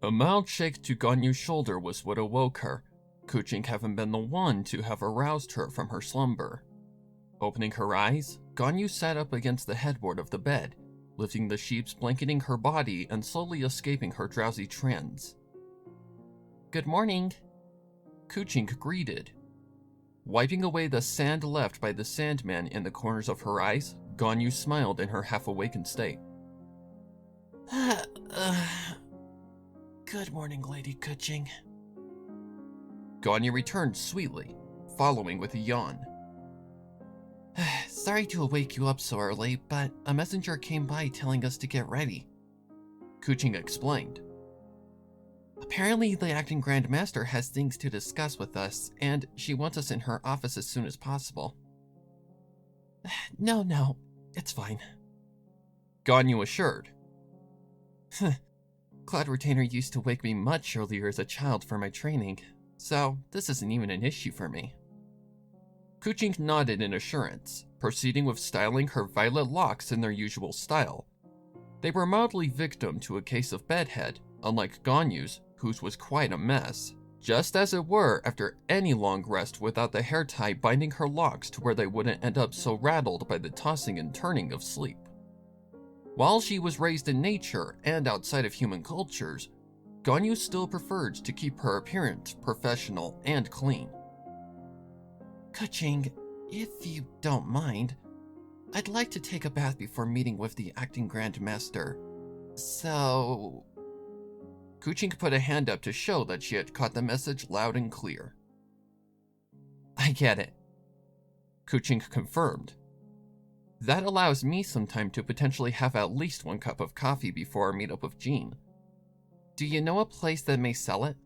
A mild shake to Ganyu's shoulder was what awoke her, Keqing having been the one to have aroused her from her slumber. Opening her eyes, Ganyu sat up against the headboard of the bed, lifting the sheets blanketing her body and slowly escaping her drowsy trance. "Good morning," Keqing greeted. Wiping away the sand left by the Sandman in the corners of her eyes, Ganyu smiled in her half-awakened state. Good morning, Lady Keqing. Ganyu returned sweetly, following with a yawn. Sorry to wake you up so early, but a messenger came by telling us to get ready, Keqing explained. Apparently, the acting Grand Master has things to discuss with us, and she wants us in her office as soon as possible. No, it's fine, Ganyu assured. Cloud Retainer used to wake me much earlier as a child for my training, so this isn't even an issue for me. Keqing nodded in assurance, proceeding with styling her violet locks in their usual style. They were mildly victim to a case of bedhead, unlike Ganyu's, whose was quite a mess, just as it were after any long rest without the hair tie binding her locks to where they wouldn't end up so rattled by the tossing and turning of sleep. While she was raised in nature and outside of human cultures, Ganyu still preferred to keep her appearance professional and clean. Keqing, if you don't mind, I'd like to take a bath before meeting with the acting Grand Master. So... Keqing put a hand up to show that she had caught the message loud and clear. I get it, Keqing confirmed. That allows me some time to potentially have at least 1 cup of coffee before our meetup with Jean. Do you know a place that may sell it?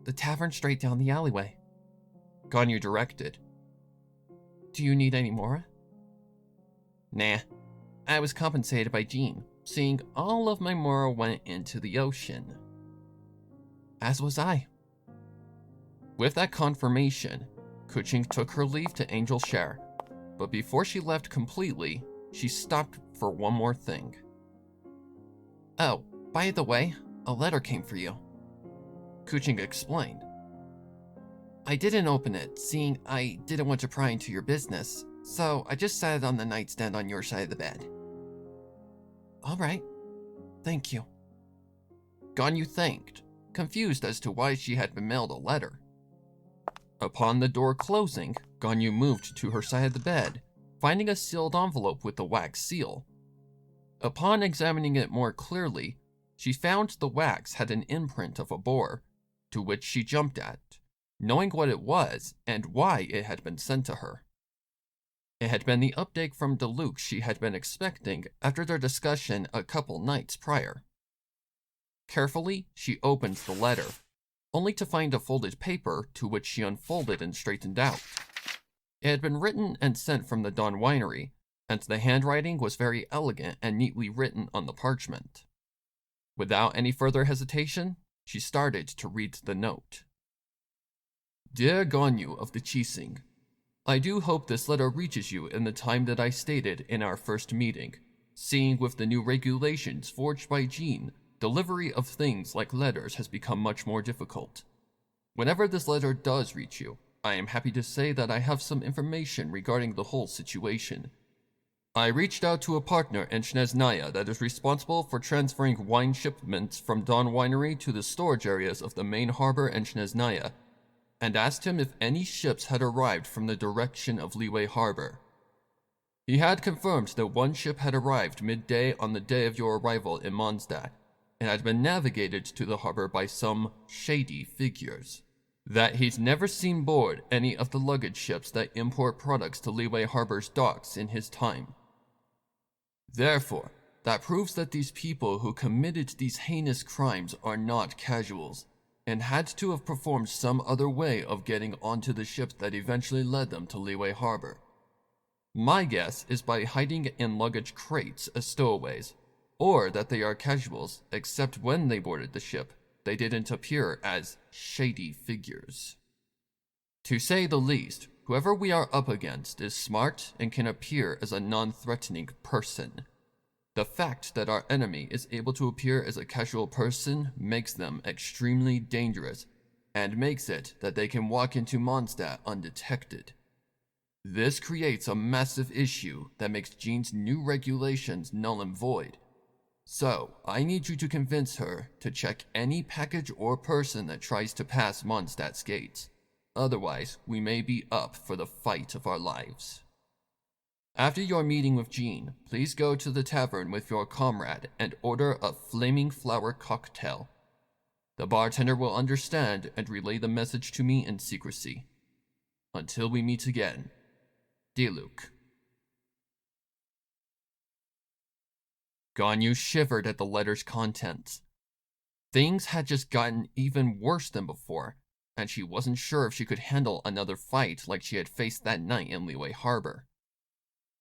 The tavern straight down the alleyway, Ganyu directed. Do you need any more? Nah, I was compensated by Jean, seeing all of my mora went into the ocean. As was I. With that confirmation, Keqing took her leave to Angel Share, but before she left completely, she stopped for one more thing. Oh, by the way, a letter came for you, Keqing explained. I didn't open it, seeing I didn't want to pry into your business, so I just sat it on the nightstand on your side of the bed. Alright, thank you, Ganyu thanked, confused as to why she had been mailed a letter. Upon the door closing, Ganyu moved to her side of the bed, finding a sealed envelope with the wax seal. Upon examining it more clearly, she found the wax had an imprint of a boar, to which she jumped at, knowing what it was and why it had been sent to her. It had been the update from Diluc she had been expecting after their discussion a couple nights prior. Carefully, she opened the letter, only to find a folded paper to which she unfolded and straightened out. It had been written and sent from the Dawn Winery, and the handwriting was very elegant and neatly written on the parchment. Without any further hesitation, she started to read the note. Dear Ganyu of the Keqing, I do hope this letter reaches you in the time that I stated in our first meeting. Seeing with the new regulations forged by Jean, delivery of things like letters has become much more difficult. Whenever this letter does reach you, I am happy to say that I have some information regarding the whole situation. I reached out to a partner in Snezhnaya that is responsible for transferring wine shipments from Dawn Winery to the storage areas of the main harbor in Snezhnaya, and asked him if any ships had arrived from the direction of Liyue Harbor. He had confirmed that one ship had arrived midday on the day of your arrival in Mondstadt, and had been navigated to the harbor by some shady figures. That he'd never seen board any of the luggage ships that import products to Liyue Harbor's docks in his time. Therefore, that proves that these people who committed these heinous crimes are not casuals, and had to have performed some other way of getting onto the ships that eventually led them to Liyue Harbor. My guess is by hiding in luggage crates as stowaways, or that they are casuals, except when they boarded the ship, they didn't appear as shady figures. To say the least, whoever we are up against is smart and can appear as a non-threatening person. The fact that our enemy is able to appear as a casual person makes them extremely dangerous, and makes it that they can walk into Mondstadt undetected. This creates a massive issue that makes Jean's new regulations null and void. So, I need you to convince her to check any package or person that tries to pass Mondstadt's gates. Otherwise, we may be up for the fight of our lives. After your meeting with Jean, please go to the tavern with your comrade and order a flaming flower cocktail. The bartender will understand and relay the message to me in secrecy. Until we meet again, Diluc. Ganyu shivered at the letter's contents. Things had just gotten even worse than before, and she wasn't sure if she could handle another fight like she had faced that night in Liyue Harbor.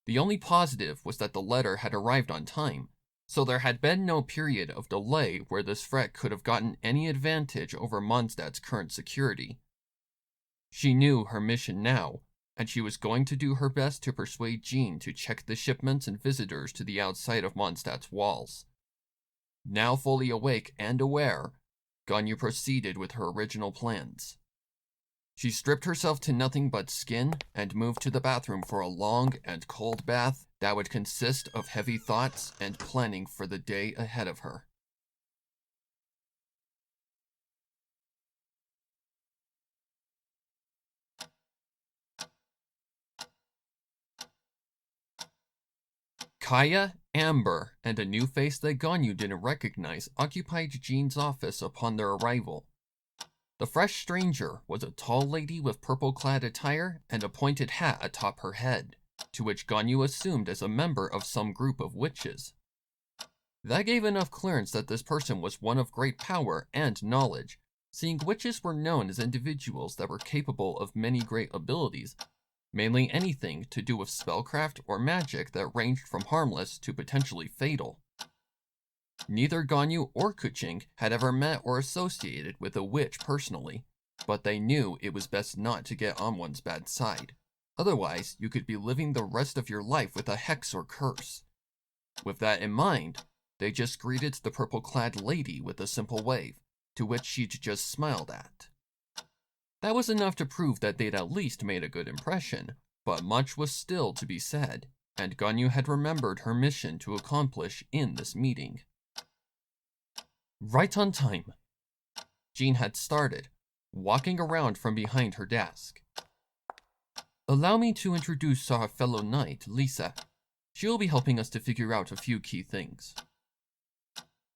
The only positive was that the letter had arrived on time, so there had been no period of delay where this threat could have gotten any advantage over Mondstadt's current security. She knew her mission now, and she was going to do her best to persuade Jean to check the shipments and visitors to the outside of Mondstadt's walls. Now fully awake and aware, Ganyu proceeded with her original plans. She stripped herself to nothing but skin and moved to the bathroom for a long and cold bath that would consist of heavy thoughts and planning for the day ahead of her. Kaya, Amber, and a new face that Ganyu didn't recognize occupied Jean's office upon their arrival. The fresh stranger was a tall lady with purple-clad attire and a pointed hat atop her head, to which Ganyu assumed as a member of some group of witches. That gave enough clearance that this person was one of great power and knowledge, seeing witches were known as individuals that were capable of many great abilities, mainly anything to do with spellcraft or magic that ranged from harmless to potentially fatal. Neither Ganyu or Keqing had ever met or associated with a witch personally, but they knew it was best not to get on one's bad side. Otherwise, you could be living the rest of your life with a hex or curse. With that in mind, they just greeted the purple-clad lady with a simple wave, to which she'd just smiled at. That was enough to prove that they'd at least made a good impression, but much was still to be said, and Ganyu had remembered her mission to accomplish in this meeting. Right on time. Jean had started, walking around from behind her desk. Allow me to introduce our fellow knight, Lisa. She'll be helping us to figure out a few key things.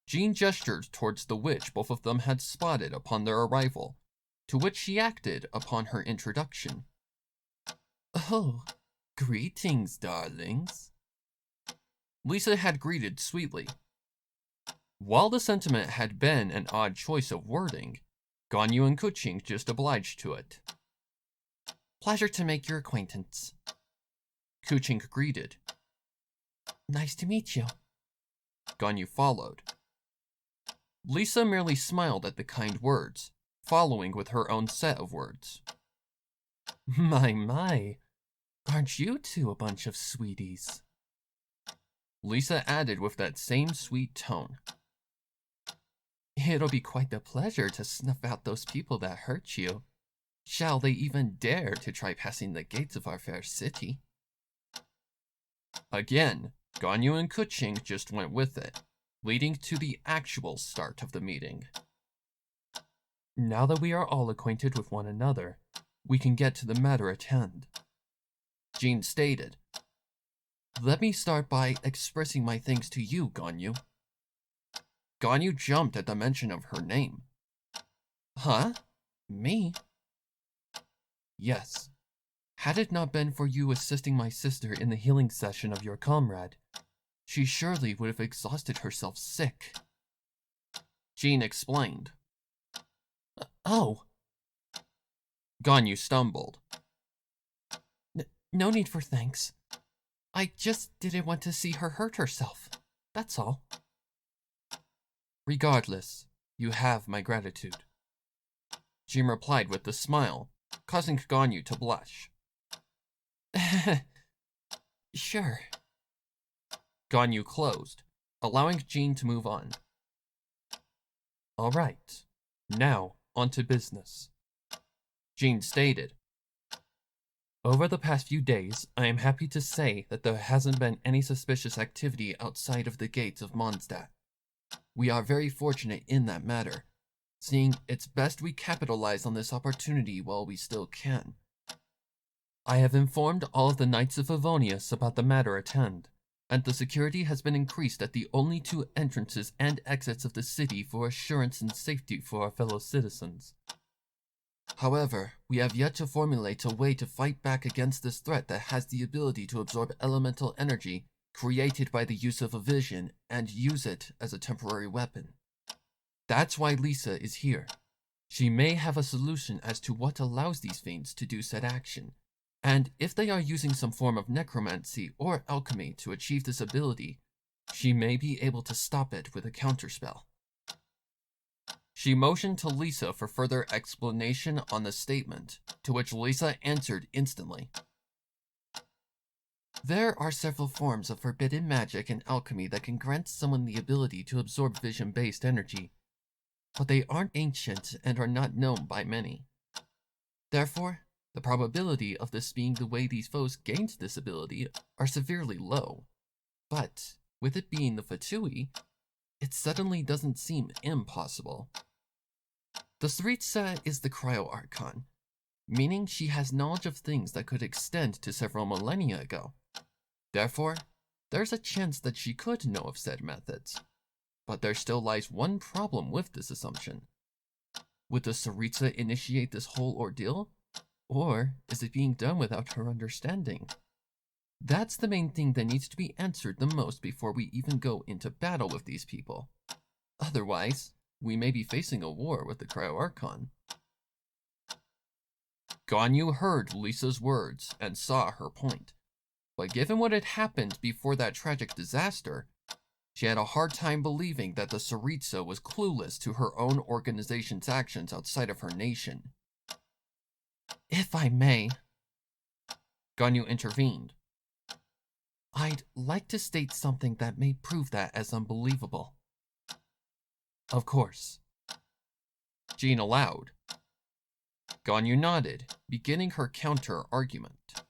Jean gestured towards the witch both of them had spotted upon their arrival, to which she acted upon her introduction. Oh, greetings, darlings. Lisa had greeted sweetly. While the sentiment had been an odd choice of wording, Ganyu and Keqing just obliged to it. Pleasure to make your acquaintance. Keqing greeted. Nice to meet you. Ganyu followed. Lisa merely smiled at the kind words, following with her own set of words. My, aren't you two a bunch of sweeties? Lisa added with that same sweet tone. It'll be quite the pleasure to snuff out those people that hurt you. Shall they even dare to try passing the gates of our fair city? Again, Ganyu and Keqing just went with it, leading to the actual start of the meeting. Now that we are all acquainted with one another, we can get to the matter at hand. Jean stated. Let me start by expressing my thanks to you, Ganyu. Ganyu jumped at the mention of her name. Huh? Me? Yes. Had it not been for you assisting my sister in the healing session of your comrade, she surely would have exhausted herself sick. Jean explained. Oh. Ganyu stumbled. No need for thanks. I just didn't want to see her hurt herself. That's all. Regardless, you have my gratitude. Jean replied with a smile, causing Ganyu to blush. Sure. Ganyu closed, allowing Jean to move on. All right, now on to business. Jean stated, over the past few days, I am happy to say that there hasn't been any suspicious activity outside of the gates of Mondstadt. We are very fortunate in that matter, seeing it's best we capitalize on this opportunity while we still can. I have informed all of the Knights of Favonius about the matter at hand, and the security has been increased at the only 2 entrances and exits of the city for assurance and safety for our fellow citizens. However, we have yet to formulate a way to fight back against this threat that has the ability to absorb elemental energy created by the use of a vision and use it as a temporary weapon. That's why Lisa is here. She may have a solution as to what allows these fiends to do said action, and if they are using some form of necromancy or alchemy to achieve this ability, she may be able to stop it with a counterspell. She motioned to Lisa for further explanation on the statement, to which Lisa answered instantly. There are several forms of forbidden magic and alchemy that can grant someone the ability to absorb vision-based energy, but they aren't ancient and are not known by many. Therefore, the probability of this being the way these foes gained this ability are severely low. But, with it being the Fatui, it suddenly doesn't seem impossible. The Tsaritsa is the cryo-archon, meaning she has knowledge of things that could extend to several millennia ago. Therefore, there's a chance that she could know of said methods. But there still lies one problem with this assumption. Would the Tsaritsa initiate this whole ordeal? Or is it being done without her understanding? That's the main thing that needs to be answered the most before we even go into battle with these people. Otherwise, we may be facing a war with the cryo-archon. Ganyu heard Lisa's words and saw her point, but given what had happened before that tragic disaster, she had a hard time believing that the Tsaritsa was clueless to her own organization's actions outside of her nation. If I may, Ganyu intervened. I'd like to state something that may prove that as unbelievable. Of course. Jean allowed. Ganyu nodded, beginning her counter-argument.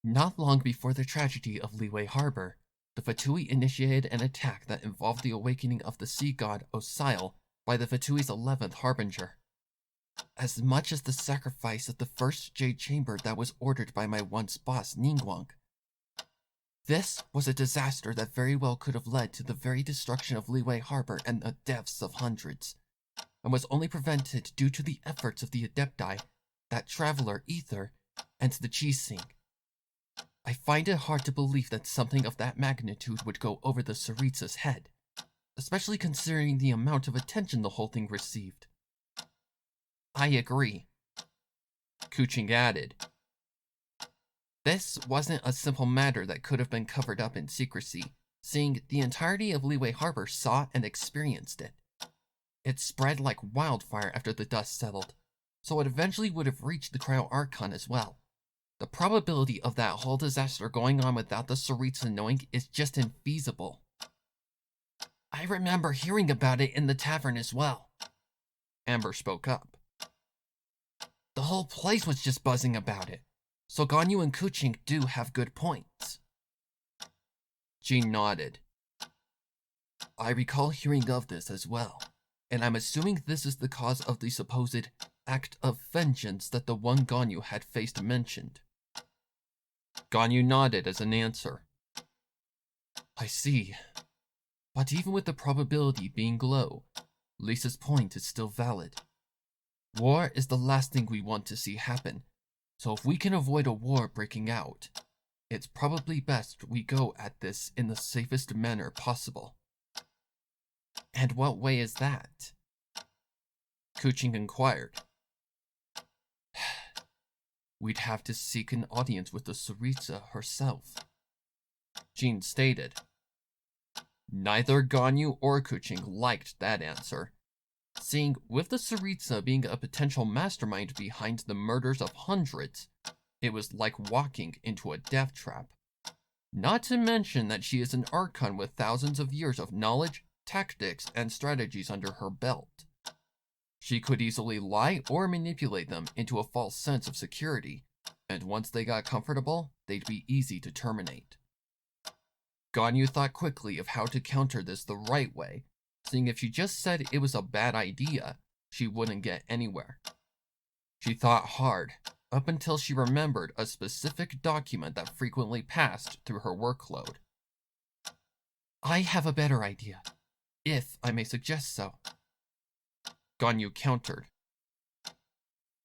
Not long before the tragedy of Liyue Harbor, the Fatui initiated an attack that involved the awakening of the sea god Osile by the Fatui's 11th Harbinger. As much as the sacrifice of the first Jade Chamber that was ordered by my once boss Ningguang. This was a disaster that very well could have led to the very destruction of Liyue Harbor and the deaths of hundreds, and was only prevented due to the efforts of the Adepti, that Traveler Ether, and the Keqing. I find it hard to believe that something of that magnitude would go over the Tsaritsa's head, especially considering the amount of attention the whole thing received. I agree, Keqing added. This wasn't a simple matter that could have been covered up in secrecy, seeing the entirety of Liyue Harbor saw and experienced it. It spread like wildfire after the dust settled, so it eventually would have reached the cryo-archon as well. The probability of that whole disaster going on without the Tsaritsa knowing is just infeasible. I remember hearing about it in the tavern as well, Amber spoke up. The whole place was just buzzing about it, so Ganyu and Keqing do have good points. Jean nodded. I recall hearing of this as well, and I'm assuming this is the cause of the supposed act of vengeance that the one Ganyu had faced mentioned. Ganyu nodded as an answer. I see. But even with the probability being low, Lisa's point is still valid. War is the last thing we want to see happen, so if we can avoid a war breaking out, it's probably best we go at this in the safest manner possible. And what way is that? Keqing inquired. We'd have to seek an audience with the Tsaritsa herself, Jean stated. Neither Ganyu or Keqing liked that answer, seeing with the Tsaritsa being a potential mastermind behind the murders of hundreds, it was like walking into a death trap. Not to mention that she is an archon with thousands of years of knowledge, tactics, and strategies under her belt. She could easily lie or manipulate them into a false sense of security, and once they got comfortable, they'd be easy to terminate. Ganyu thought quickly of how to counter this the right way, seeing if she just said it was a bad idea, she wouldn't get anywhere. She thought hard, up until she remembered a specific document that frequently passed through her workload. I have a better idea, if I may suggest so. Ganyu countered.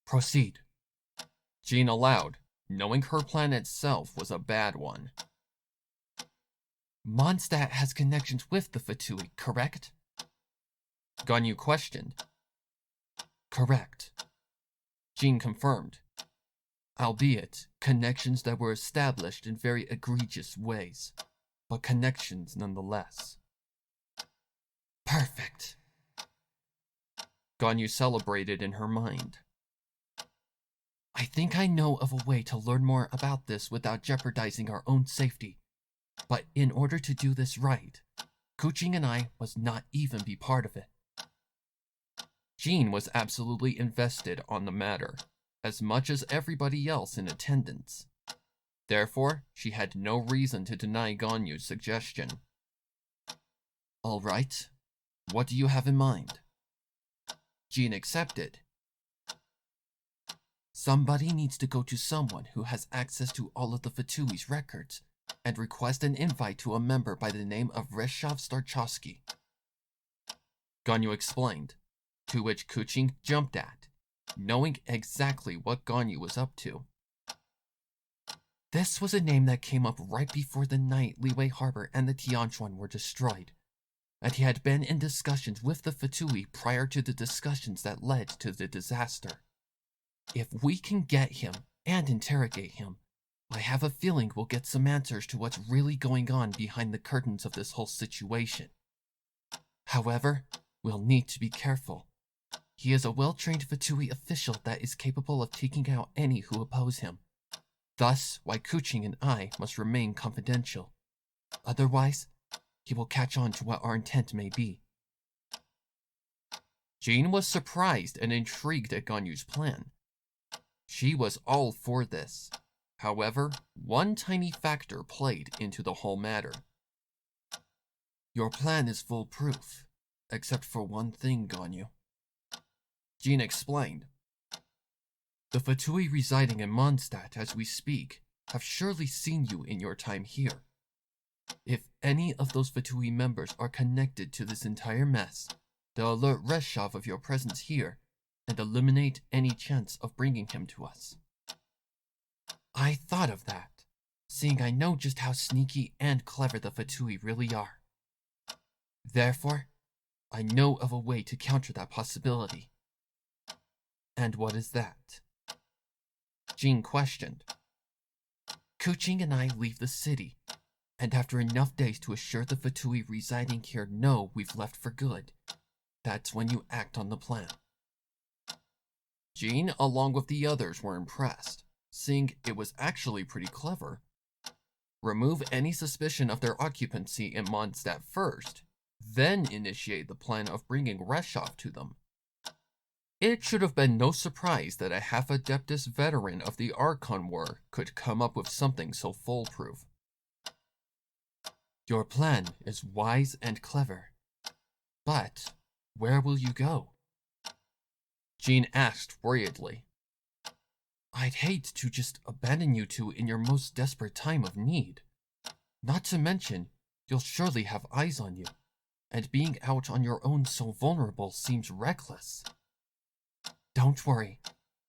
Proceed. Jean allowed, knowing her plan itself was a bad one. Mondstadt has connections with the Fatui, correct? Ganyu questioned. Correct. Jean confirmed. Albeit connections that were established in very egregious ways, but connections nonetheless. Perfect. Ganyu celebrated in her mind. I think I know of a way to learn more about this without jeopardizing our own safety. But in order to do this right, Keqing and I must not even be part of it. Jean was absolutely invested on the matter, as much as everybody else in attendance. Therefore, she had no reason to deny Ganyu's suggestion. All right. What do you have in mind? Jean accepted. Somebody needs to go to someone who has access to all of the Fatui's records and request an invite to a member by the name of Reshov Starchovsky. Ganyu explained, to which Keqing jumped at, knowing exactly what Ganyu was up to. This was a name that came up right before the night Liyue Harbor and the Tianquan were destroyed, and he had been in discussions with the Fatui prior to the discussions that led to the disaster. If we can get him and interrogate him, I have a feeling we'll get some answers to what's really going on behind the curtains of this whole situation. However, we'll need to be careful. He is a well-trained Fatui official that is capable of taking out any who oppose him. Thus, why Keqing and I must remain confidential. Otherwise, he will catch on to what our intent may be. Jean was surprised and intrigued at Ganyu's plan. She was all for this. However, one tiny factor played into the whole matter. Your plan is foolproof, except for one thing, Ganyu. Jean explained. The Fatui residing in Mondstadt as we speak have surely seen you in your time here. If any of those Fatui members are connected to this entire mess, they'll alert Reshov of your presence here and eliminate any chance of bringing him to us. I thought of that, seeing I know just how sneaky and clever the Fatui really are. Therefore, I know of a way to counter that possibility. And what is that? Jean questioned. Keqing and I leave the city, and after enough days to assure the Fatui residing here know we've left for good, that's when you act on the plan. Jean, along with the others, were impressed, seeing it was actually pretty clever. Remove any suspicion of their occupancy in Mondstadt first, then initiate the plan of bringing Reshov to them. It should have been no surprise that a half-adeptus veteran of the Archon War could come up with something so foolproof. Your plan is wise and clever. But where will you go? Jean asked worriedly. I'd hate to just abandon you two in your most desperate time of need. Not to mention, you'll surely have eyes on you, and being out on your own so vulnerable seems reckless. Don't worry,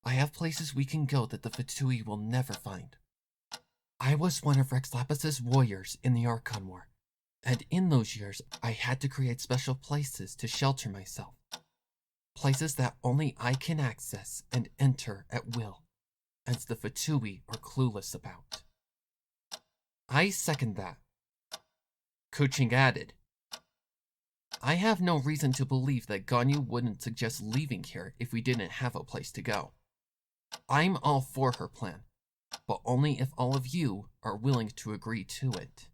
I have places we can go that the Fatui will never find. I was one of Rex Lapis's warriors in the Archon War, and in those years I had to create special places to shelter myself. Places that only I can access and enter at will, as the Fatui are clueless about. I second that. Keqing added. I have no reason to believe that Ganyu wouldn't suggest leaving here if we didn't have a place to go. I'm all for her plan, but only if all of you are willing to agree to it.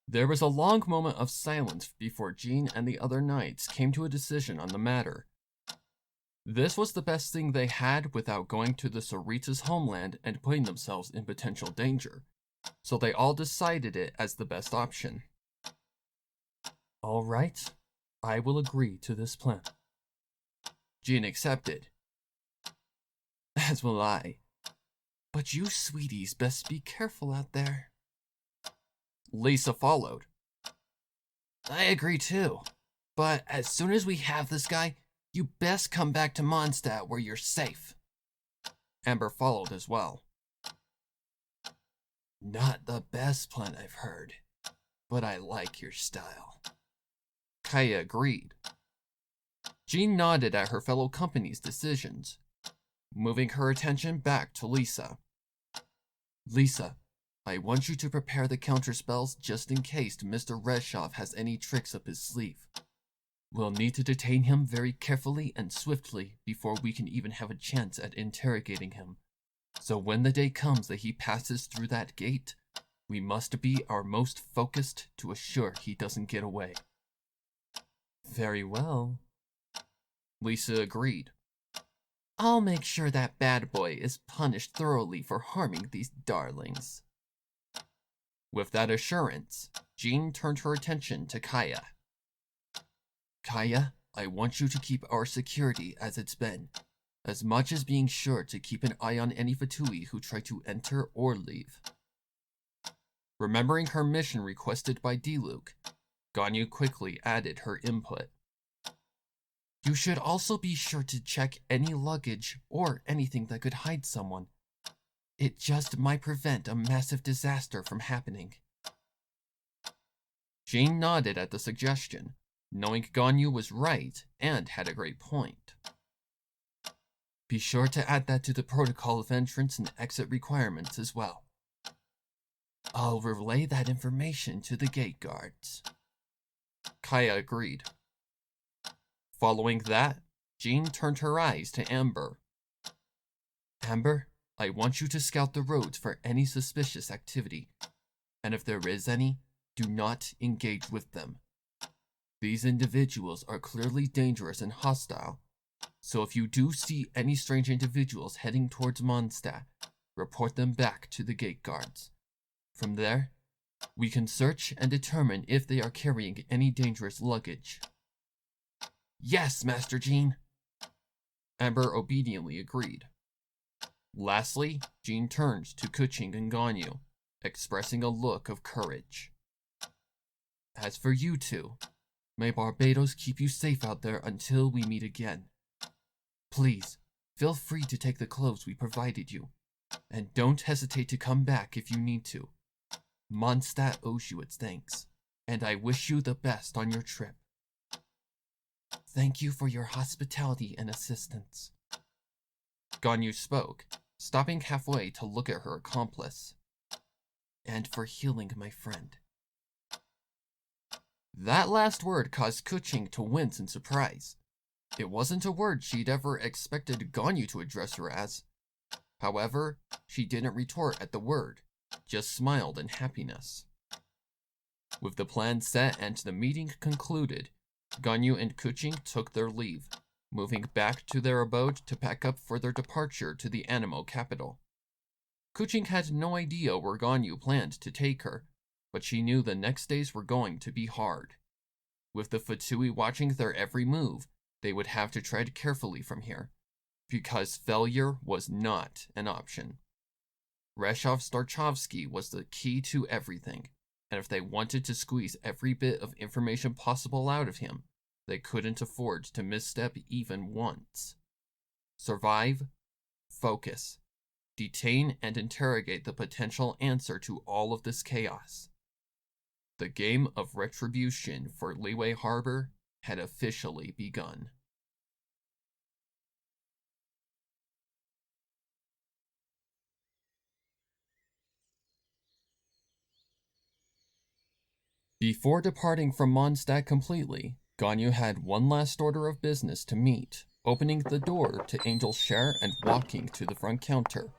There was a long moment of silence before Jean and the other knights came to a decision on the matter. This was the best thing they had without going to the Sarita's homeland and putting themselves in potential danger, so they all decided it as the best option. All right, I will agree to this plan. Jean accepted. As will I. But you sweeties best be careful out there. Lisa followed. I agree too, but as soon as we have this guy, you best come back to Mondstadt where you're safe. Amber followed as well. Not the best plan I've heard, but I like your style. Kaya agreed. Jean nodded at her fellow company's decisions, moving her attention back to Lisa. Lisa, I want you to prepare the counterspells just in case Mr. Reshov has any tricks up his sleeve. We'll need to detain him very carefully and swiftly before we can even have a chance at interrogating him. So when the day comes that he passes through that gate, we must be our most focused to assure he doesn't get away. Very well. Lisa agreed. I'll make sure that bad boy is punished thoroughly for harming these darlings. With that assurance, Jean turned her attention to Kaya. Kaya, I want you to keep our security as it's been, as much as being sure to keep an eye on any Fatui who try to enter or leave. Remembering her mission requested by Diluc, Ganyu quickly added her input. You should also be sure to check any luggage or anything that could hide someone. It just might prevent a massive disaster from happening. Jean nodded at the suggestion, knowing Ganyu was right and had a great point. Be sure to add that to the protocol of entrance and exit requirements as well. I'll relay that information to the gate guards. Kaya agreed. Following that, Jean turned her eyes to Amber. Amber, I want you to scout the roads for any suspicious activity, and if there is any, do not engage with them. These individuals are clearly dangerous and hostile, so if you do see any strange individuals heading towards Mondstadt, report them back to the gate guards. From there, we can search and determine if they are carrying any dangerous luggage. Yes, Master Jean. Amber obediently agreed. Lastly, Jean turned to Keqing and Ganyu, expressing a look of courage. As for you two, may Barbados keep you safe out there until we meet again. Please, feel free to take the clothes we provided you, and don't hesitate to come back if you need to. Mondstadt owes you its thanks, and I wish you the best on your trip. Thank you for your hospitality and assistance. Ganyu spoke, stopping halfway to look at her accomplice. And for healing my friend. That last word caused Keqing to wince in surprise. It wasn't a word she'd ever expected Ganyu to address her as. However, she didn't retort at the word, just smiled in happiness. With the plan set and the meeting concluded, Ganyu and Keqing took their leave, moving back to their abode to pack up for their departure to the Anemo capital. Keqing had no idea where Ganyu planned to take her, but she knew the next days were going to be hard. With the Fatui watching their every move, they would have to tread carefully from here, because failure was not an option. Reshov Starchovsky was the key to everything, and if they wanted to squeeze every bit of information possible out of him, they couldn't afford to misstep even once. Survive, focus, detain and interrogate the potential answer to all of this chaos. The game of retribution for Liyue Harbor had officially begun. Before departing from Mondstadt completely, Ganyu had one last order of business to meet, opening the door to Angel's share and walking to the front counter,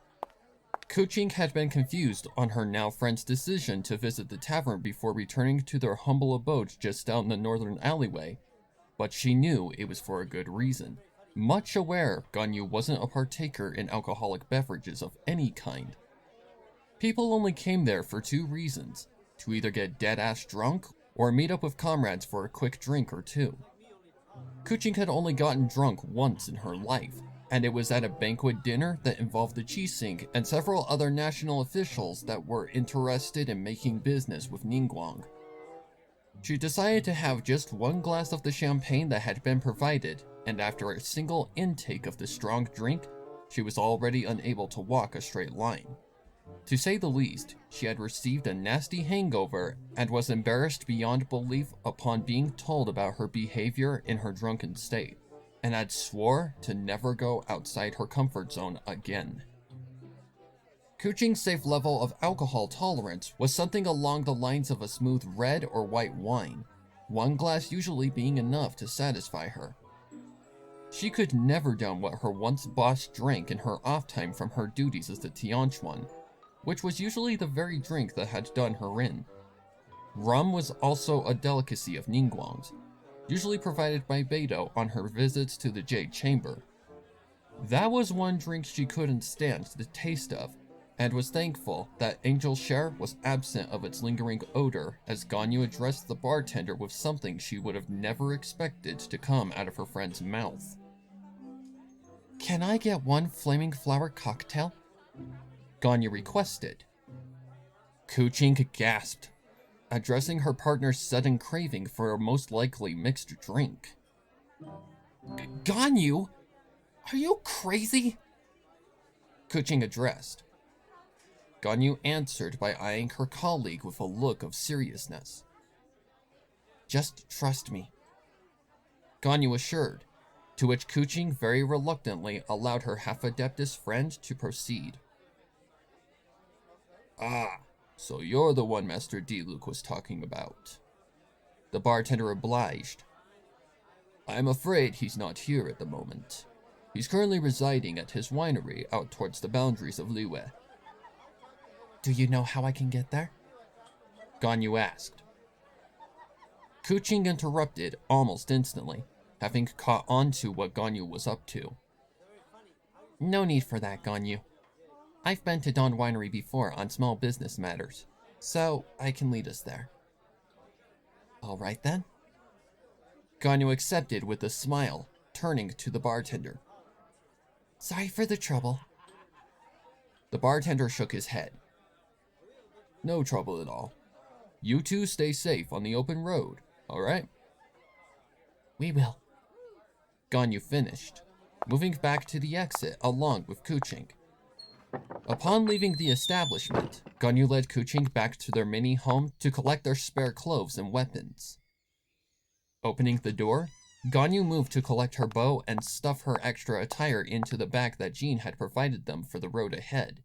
Keqing had been confused on her now friend's decision to visit the tavern before returning to their humble abode just down the northern alleyway, but she knew it was for a good reason. Much aware Ganyu wasn't a partaker in alcoholic beverages of any kind. People only came there for two reasons: to either get dead-ass drunk or meet up with comrades for a quick drink or two. Keqing had only gotten drunk once in her life, and it was at a banquet dinner that involved the Qixing and several other national officials that were interested in making business with Ningguang. She decided to have just one glass of the champagne that had been provided, and after a single intake of the strong drink, she was already unable to walk a straight line. To say the least, she had received a nasty hangover and was embarrassed beyond belief upon being told about her behavior in her drunken state, and had swore to never go outside her comfort zone again. Keqing's safe level of alcohol tolerance was something along the lines of a smooth red or white wine, one glass usually being enough to satisfy her. She could never down what her once boss drank in her off time from her duties as the Tianquan, which was usually the very drink that had done her in. Rum was also a delicacy of Ningguang's, usually provided by Beidou on her visits to the Jade Chamber. That was one drink she couldn't stand the taste of, and was thankful that Angel Share was absent of its lingering odor as Ganyu addressed the bartender with something she would have never expected to come out of her friend's mouth. "Can I get one flaming flower cocktail?" Ganyu requested. Keqing gasped, addressing her partner's sudden craving for a most likely mixed drink. "Ganyu? Are you crazy?" Keqing addressed. Ganyu answered by eyeing her colleague with a look of seriousness. "Just trust me," Ganyu assured, to which Keqing very reluctantly allowed her half-adeptus friend to proceed. "Ah, so you're the one Master Diluc was talking about." The bartender obliged. "I'm afraid he's not here at the moment. He's currently residing at his winery out towards the boundaries of Liyue." "Do you know how I can get there?" Ganyu asked. Keqing interrupted almost instantly, having caught on to what Ganyu was up to. "No need for that, Ganyu. I've been to Dawn Winery before on small business matters, so I can lead us there." "All right then." Ganyu accepted with a smile, turning to the bartender. "Sorry for the trouble." The bartender shook his head. "No trouble at all. You two stay safe on the open road, all right?" "We will." Ganyu finished, moving back to the exit along with Keqing. Upon leaving the establishment, Ganyu led Keqing back to their mini home to collect their spare clothes and weapons. Opening the door, Ganyu moved to collect her bow and stuff her extra attire into the bag that Jean had provided them for the road ahead.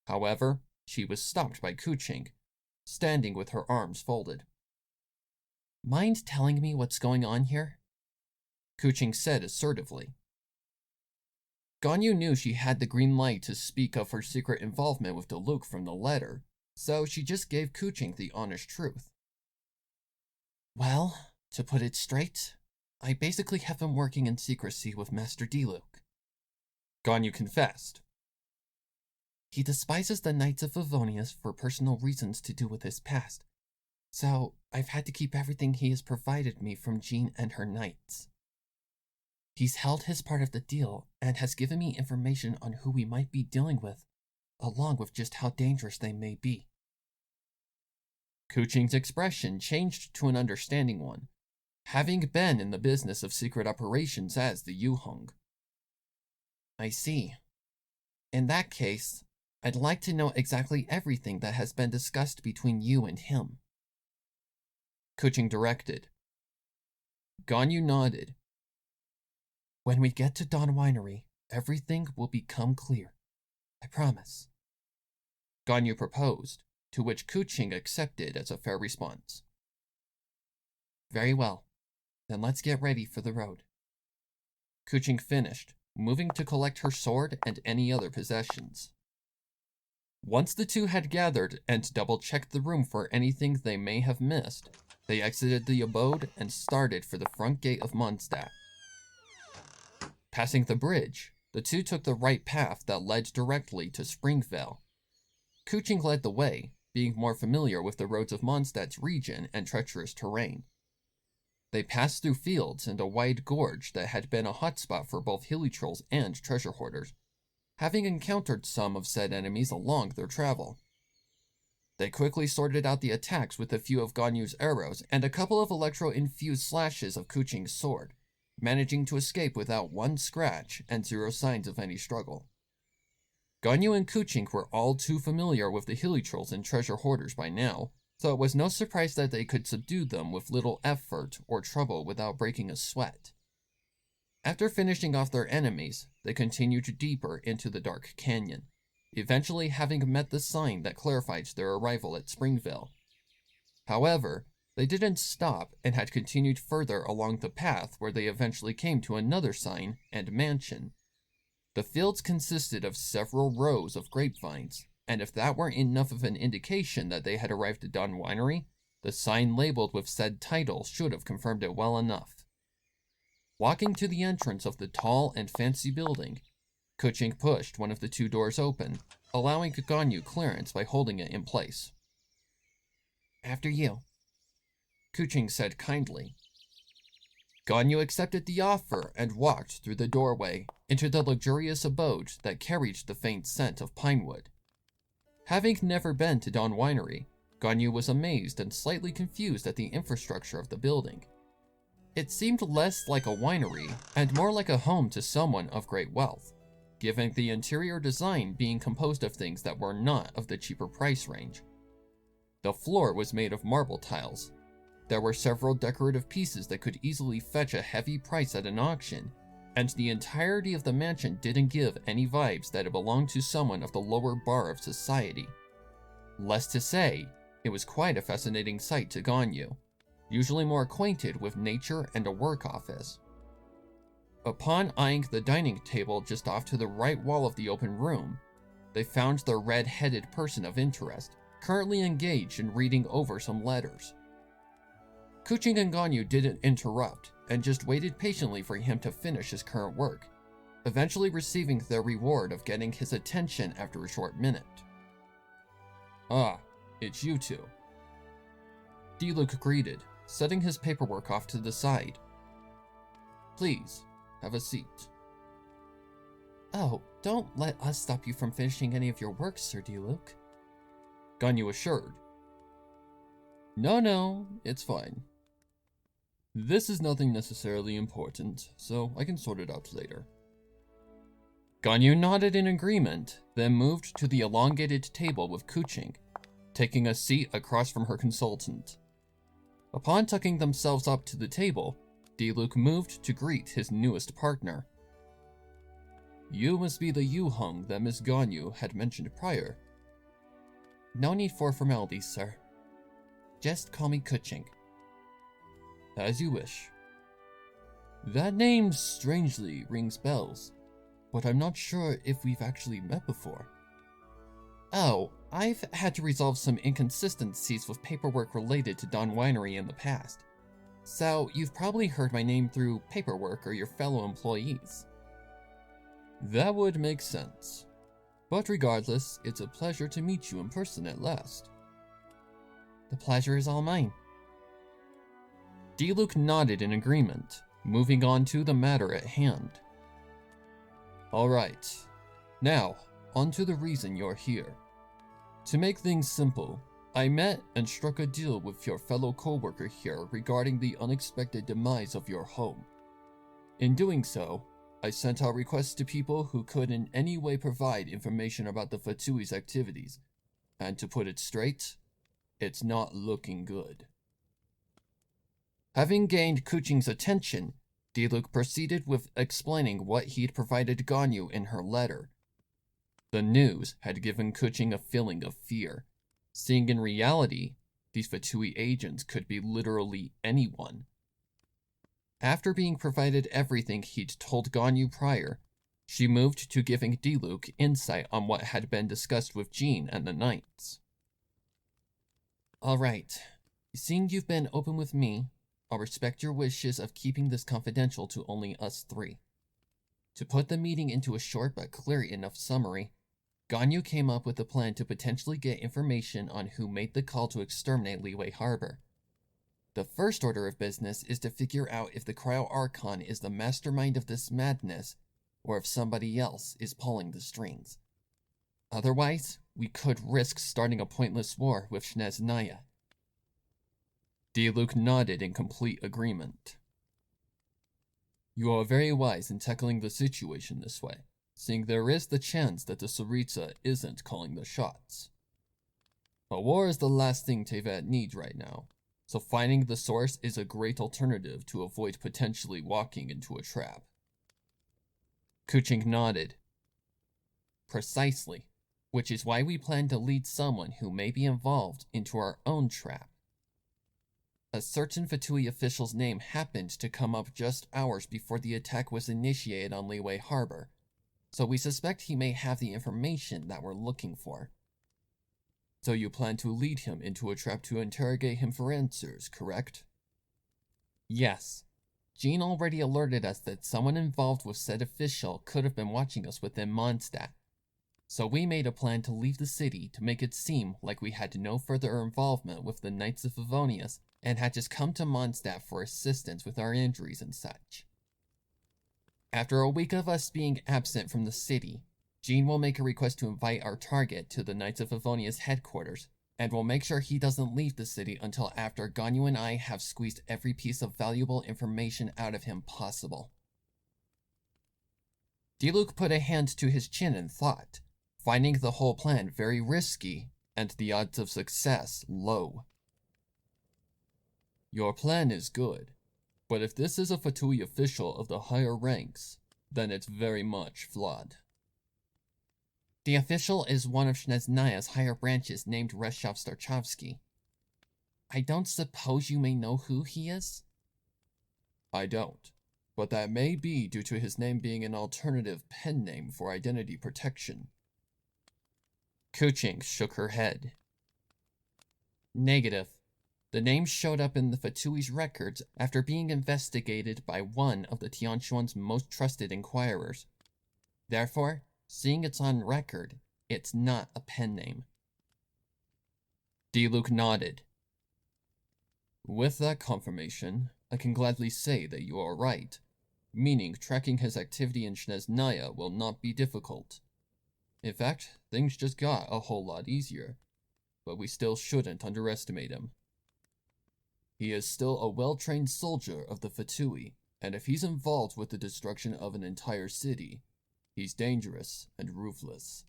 However, she was stopped by Keqing, standing with her arms folded. "Mind telling me what's going on here?" Keqing said assertively. Ganyu knew she had the green light to speak of her secret involvement with Diluc from the letter, so she just gave Keqing the honest truth. "Well, to put it straight, I basically have been working in secrecy with Master Diluc," Ganyu confessed. "He despises the Knights of Favonius for personal reasons to do with his past, so I've had to keep everything he has provided me from Jean and her knights. He's held his part of the deal and has given me information on who we might be dealing with, along with just how dangerous they may be." Keqing's expression changed to an understanding one, having been in the business of secret operations as the Yuhong. "I see. In that case, I'd like to know exactly everything that has been discussed between you and him," Keqing directed. Ganyu nodded. "When we get to Dawn Winery, everything will become clear. I promise," Ganyu proposed, to which Keqing accepted as a fair response. "Very well. Then let's get ready for the road." Keqing finished, moving to collect her sword and any other possessions. Once the two had gathered and double-checked the room for anything they may have missed, they exited the abode and started for the front gate of Mondstadt. Passing the bridge, the two took the right path that led directly to Springvale. Keqing led the way, being more familiar with the roads of Mondstadt's region and treacherous terrain. They passed through fields and a wide gorge that had been a hotspot for both hilly trolls and treasure hoarders, having encountered some of said enemies along their travel. They quickly sorted out the attacks with a few of Ganyu's arrows and a couple of electro-infused slashes of Keqing's sword, managing to escape without one scratch and zero signs of any struggle. Ganyu and Keqing were all too familiar with the hilly trolls and treasure hoarders by now, so it was no surprise that they could subdue them with little effort or trouble without breaking a sweat. After finishing off their enemies, they continued deeper into the dark canyon, eventually having met the sign that clarified their arrival at Springvale. However, they didn't stop and had continued further along the path where they eventually came to another sign and mansion. The fields consisted of several rows of grapevines, and if that weren't enough of an indication that they had arrived at Dawn Winery, the sign labeled with said title should have confirmed it well enough. Walking to the entrance of the tall and fancy building, Keqing pushed one of the two doors open, allowing Ganyu clearance by holding it in place. "After you," Keqing said kindly. Ganyu accepted the offer and walked through the doorway into the luxurious abode that carried the faint scent of pinewood. Having never been to Dawn Winery, Ganyu was amazed and slightly confused at the infrastructure of the building. It seemed less like a winery and more like a home to someone of great wealth, given the interior design being composed of things that were not of the cheaper price range. The floor was made of marble tiles. There were several decorative pieces that could easily fetch a heavy price at an auction, and the entirety of the mansion didn't give any vibes that it belonged to someone of the lower bar of society. Less to say, it was quite a fascinating sight to Ganyu, usually more acquainted with nature and a work office. Upon eyeing the dining table just off to the right wall of the open room, they found the red-headed person of interest, currently engaged in reading over some letters. Keqing and Ganyu didn't interrupt, and just waited patiently for him to finish his current work, eventually receiving their reward of getting his attention after a short minute. "Ah, it's you two," Diluc greeted, setting his paperwork off to the side. "Please, have a seat." "Oh, don't let us stop you from finishing any of your work, Sir Diluc," Ganyu assured. No, it's fine. This is nothing necessarily important, so I can sort it out later." Ganyu nodded in agreement, then moved to the elongated table with Keqing, taking a seat across from her consultant. Upon tucking themselves up to the table, Diluc moved to greet his newest partner. "You must be the Yuheng that Miss Ganyu had mentioned prior." "No need for formalities, sir. Just call me Keqing." "As you wish. That name strangely rings bells, but I'm not sure if we've actually met before." "Oh, I've had to resolve some inconsistencies with paperwork related to Dawn Winery in the past, so you've probably heard my name through paperwork or your fellow employees." "That would make sense. But regardless, it's a pleasure to meet you in person at last." "The pleasure is all mine." Diluc nodded in agreement, moving on to the matter at hand. "Alright, now, on to the reason you're here. To make things simple, I met and struck a deal with your fellow co-worker here regarding the unexpected demise of your home. In doing so, I sent out requests to people who could in any way provide information about the Fatui's activities, and to put it straight, it's not looking good." Having gained Keqing's attention, Diluc proceeded with explaining what he'd provided Ganyu in her letter. The news had given Keqing a feeling of fear, seeing in reality, these Fatui agents could be literally anyone. After being provided everything he'd told Ganyu prior, She moved to giving Diluc insight on what had been discussed with Jean and the Knights. Alright, seeing you've been open with me, I'll respect your wishes of keeping this confidential to only us three. To put the meeting into a short but clear enough summary, Ganyu came up with a plan to potentially get information on who made the call to exterminate Liyue Harbor. The first order of business is to figure out if the Cryo-Archon is the mastermind of this madness, or if somebody else is pulling the strings. Otherwise, we could risk starting a pointless war with Snezhnaya. Diluc nodded in complete agreement. You are very wise in tackling the situation this way, seeing there is the chance that the Tsaritsa isn't calling the shots. A war is the last thing Teyvat needs right now, so finding the source is a great alternative to avoid potentially walking into a trap. Keqing nodded. Precisely, which is why we plan to lead someone who may be involved into our own trap. A certain Fatui official's name happened to come up just hours before the attack was initiated on Liyue Harbor, so we suspect he may have the information that we're looking for. So you plan to lead him into a trap to interrogate him for answers, correct? Yes. Jean already alerted us that someone involved with said official could have been watching us within Mondstadt. So we made a plan to leave the city to make it seem like we had no further involvement with the Knights of Favonius and had just come to Mondstadt for assistance with our injuries and such. After a week of us being absent from the city, Jean will make a request to invite our target to the Knights of Favonius headquarters, and we'll make sure he doesn't leave the city until after Ganyu and I have squeezed every piece of valuable information out of him possible. Diluc put a hand to his chin in thought, finding the whole plan very risky and the odds of success low. Your plan is good, but if this is a Fatui official of the higher ranks, then it's very much flawed. The official is one of Snezhnaya's higher branches named Reshov Starchovsky. I don't suppose you may know who he is? I don't, but that may be due to his name being an alternative pen name for identity protection. Keqing shook her head. Negative. The name showed up in the Fatui's records after being investigated by one of the Tianquan's most trusted inquirers. Therefore, seeing it's on record, it's not a pen name. Diluc nodded. With that confirmation, I can gladly say that you are right, meaning tracking his activity in Snezhnaya will not be difficult. In fact, things just got a whole lot easier, but we still shouldn't underestimate him. He is still a well-trained soldier of the Fatui, and if he's involved with the destruction of an entire city, he's dangerous and ruthless.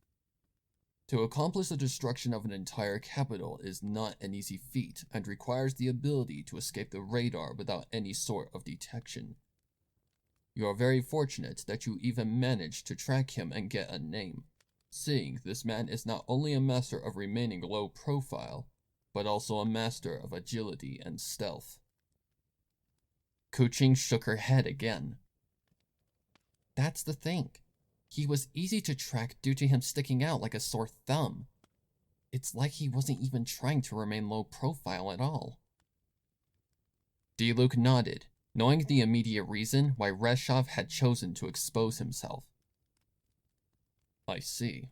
To accomplish the destruction of an entire capital is not an easy feat and requires the ability to escape the radar without any sort of detection. You are very fortunate that you even managed to track him and get a name, seeing this man is not only a master of remaining low profile, but also a master of agility and stealth. Keqing shook her head again. That's the thing. He was easy to track due to him sticking out like a sore thumb. It's like he wasn't even trying to remain low profile at all. Diluc nodded, knowing the immediate reason why Reshov had chosen to expose himself. I see.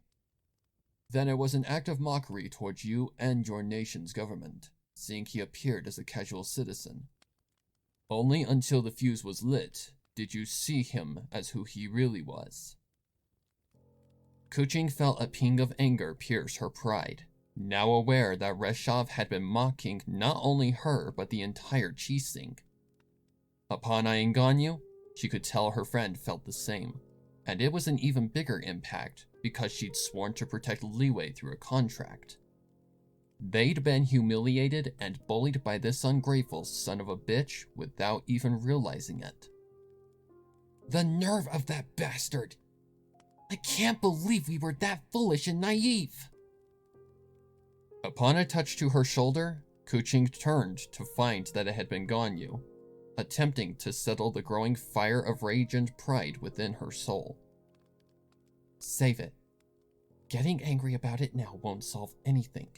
Then it was an act of mockery towards you and your nation's government, seeing he appeared as a casual citizen. Only until the fuse was lit did you see him as who he really was. Keqing felt a ping of anger pierce her pride, now aware that Reshov had been mocking not only her but the entire Qixing. Upon eyeing Ganyu, she could tell her friend felt the same, and it was an even bigger impact because she'd sworn to protect Liyue through a contract. They'd been humiliated and bullied by this ungrateful son of a bitch without even realizing it. The nerve of that bastard! I can't believe we were that foolish and naive! Upon a touch to her shoulder, Keqing turned to find that it had been Ganyu, attempting to settle the growing fire of rage and pride within her soul. Save it. Getting angry about it now won't solve anything.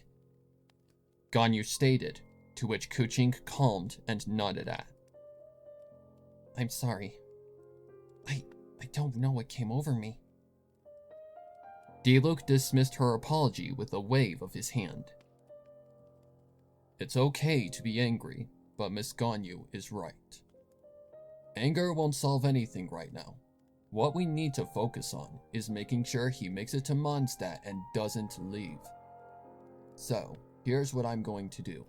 Ganyu stated, to which Keqing calmed and nodded at. I'm sorry. I don't know what came over me. Diluc dismissed her apology with a wave of his hand. It's okay to be angry, but Miss Ganyu is right. Anger won't solve anything right now. What we need to focus on is making sure he makes it to Mondstadt and doesn't leave. So, here's what I'm going to do.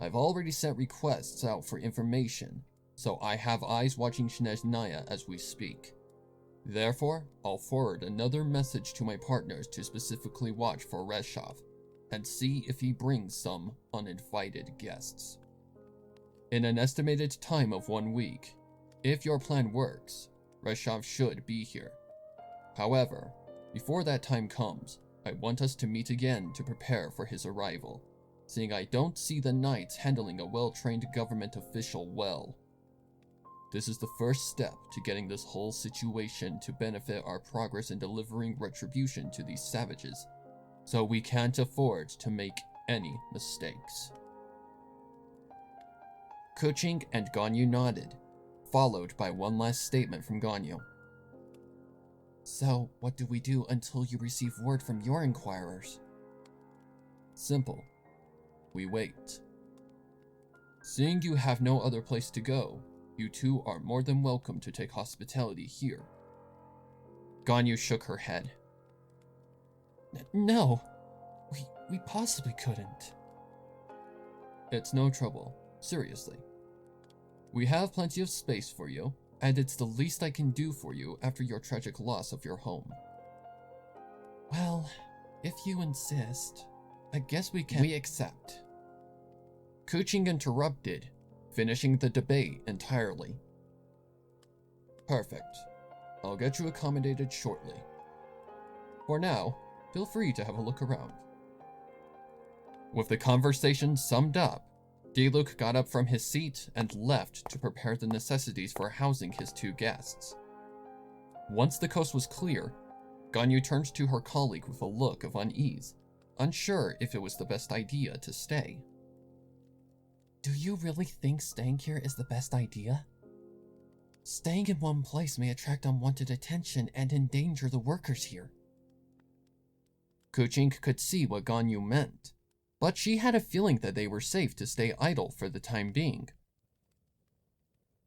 I've already sent requests out for information, so I have eyes watching Snezhnaya as we speak. Therefore, I'll forward another message to my partners to specifically watch for Reshov, and see if he brings some uninvited guests. In an estimated time of 1 week, if your plan works, Reshov should be here. However, before that time comes, I want us to meet again to prepare for his arrival, seeing I don't see the knights handling a well-trained government official well. This is the first step to getting this whole situation to benefit our progress in delivering retribution to these savages, so we can't afford to make any mistakes. Keqing and Ganyu nodded, followed by one last statement from Ganyu. So, what do we do until you receive word from your inquirers? Simple. We wait. Seeing you have no other place to go, you two are more than welcome to take hospitality here. Ganyu shook her head. No, we possibly couldn't. It's no trouble, seriously. We have plenty of space for you, and it's the least I can do for you after your tragic loss of your home. Well, if you insist, I guess we can. We accept. Keqing interrupted, finishing the debate entirely. Perfect. I'll get you accommodated shortly. For now, feel free to have a look around. With the conversation summed up, Diluc got up from his seat and left to prepare the necessities for housing his two guests. Once the coast was clear, Ganyu turned to her colleague with a look of unease, unsure if it was the best idea to stay. Do you really think staying here is the best idea? Staying in one place may attract unwanted attention and endanger the workers here. Keqing could see what Ganyu meant, but she had a feeling that they were safe to stay idle for the time being.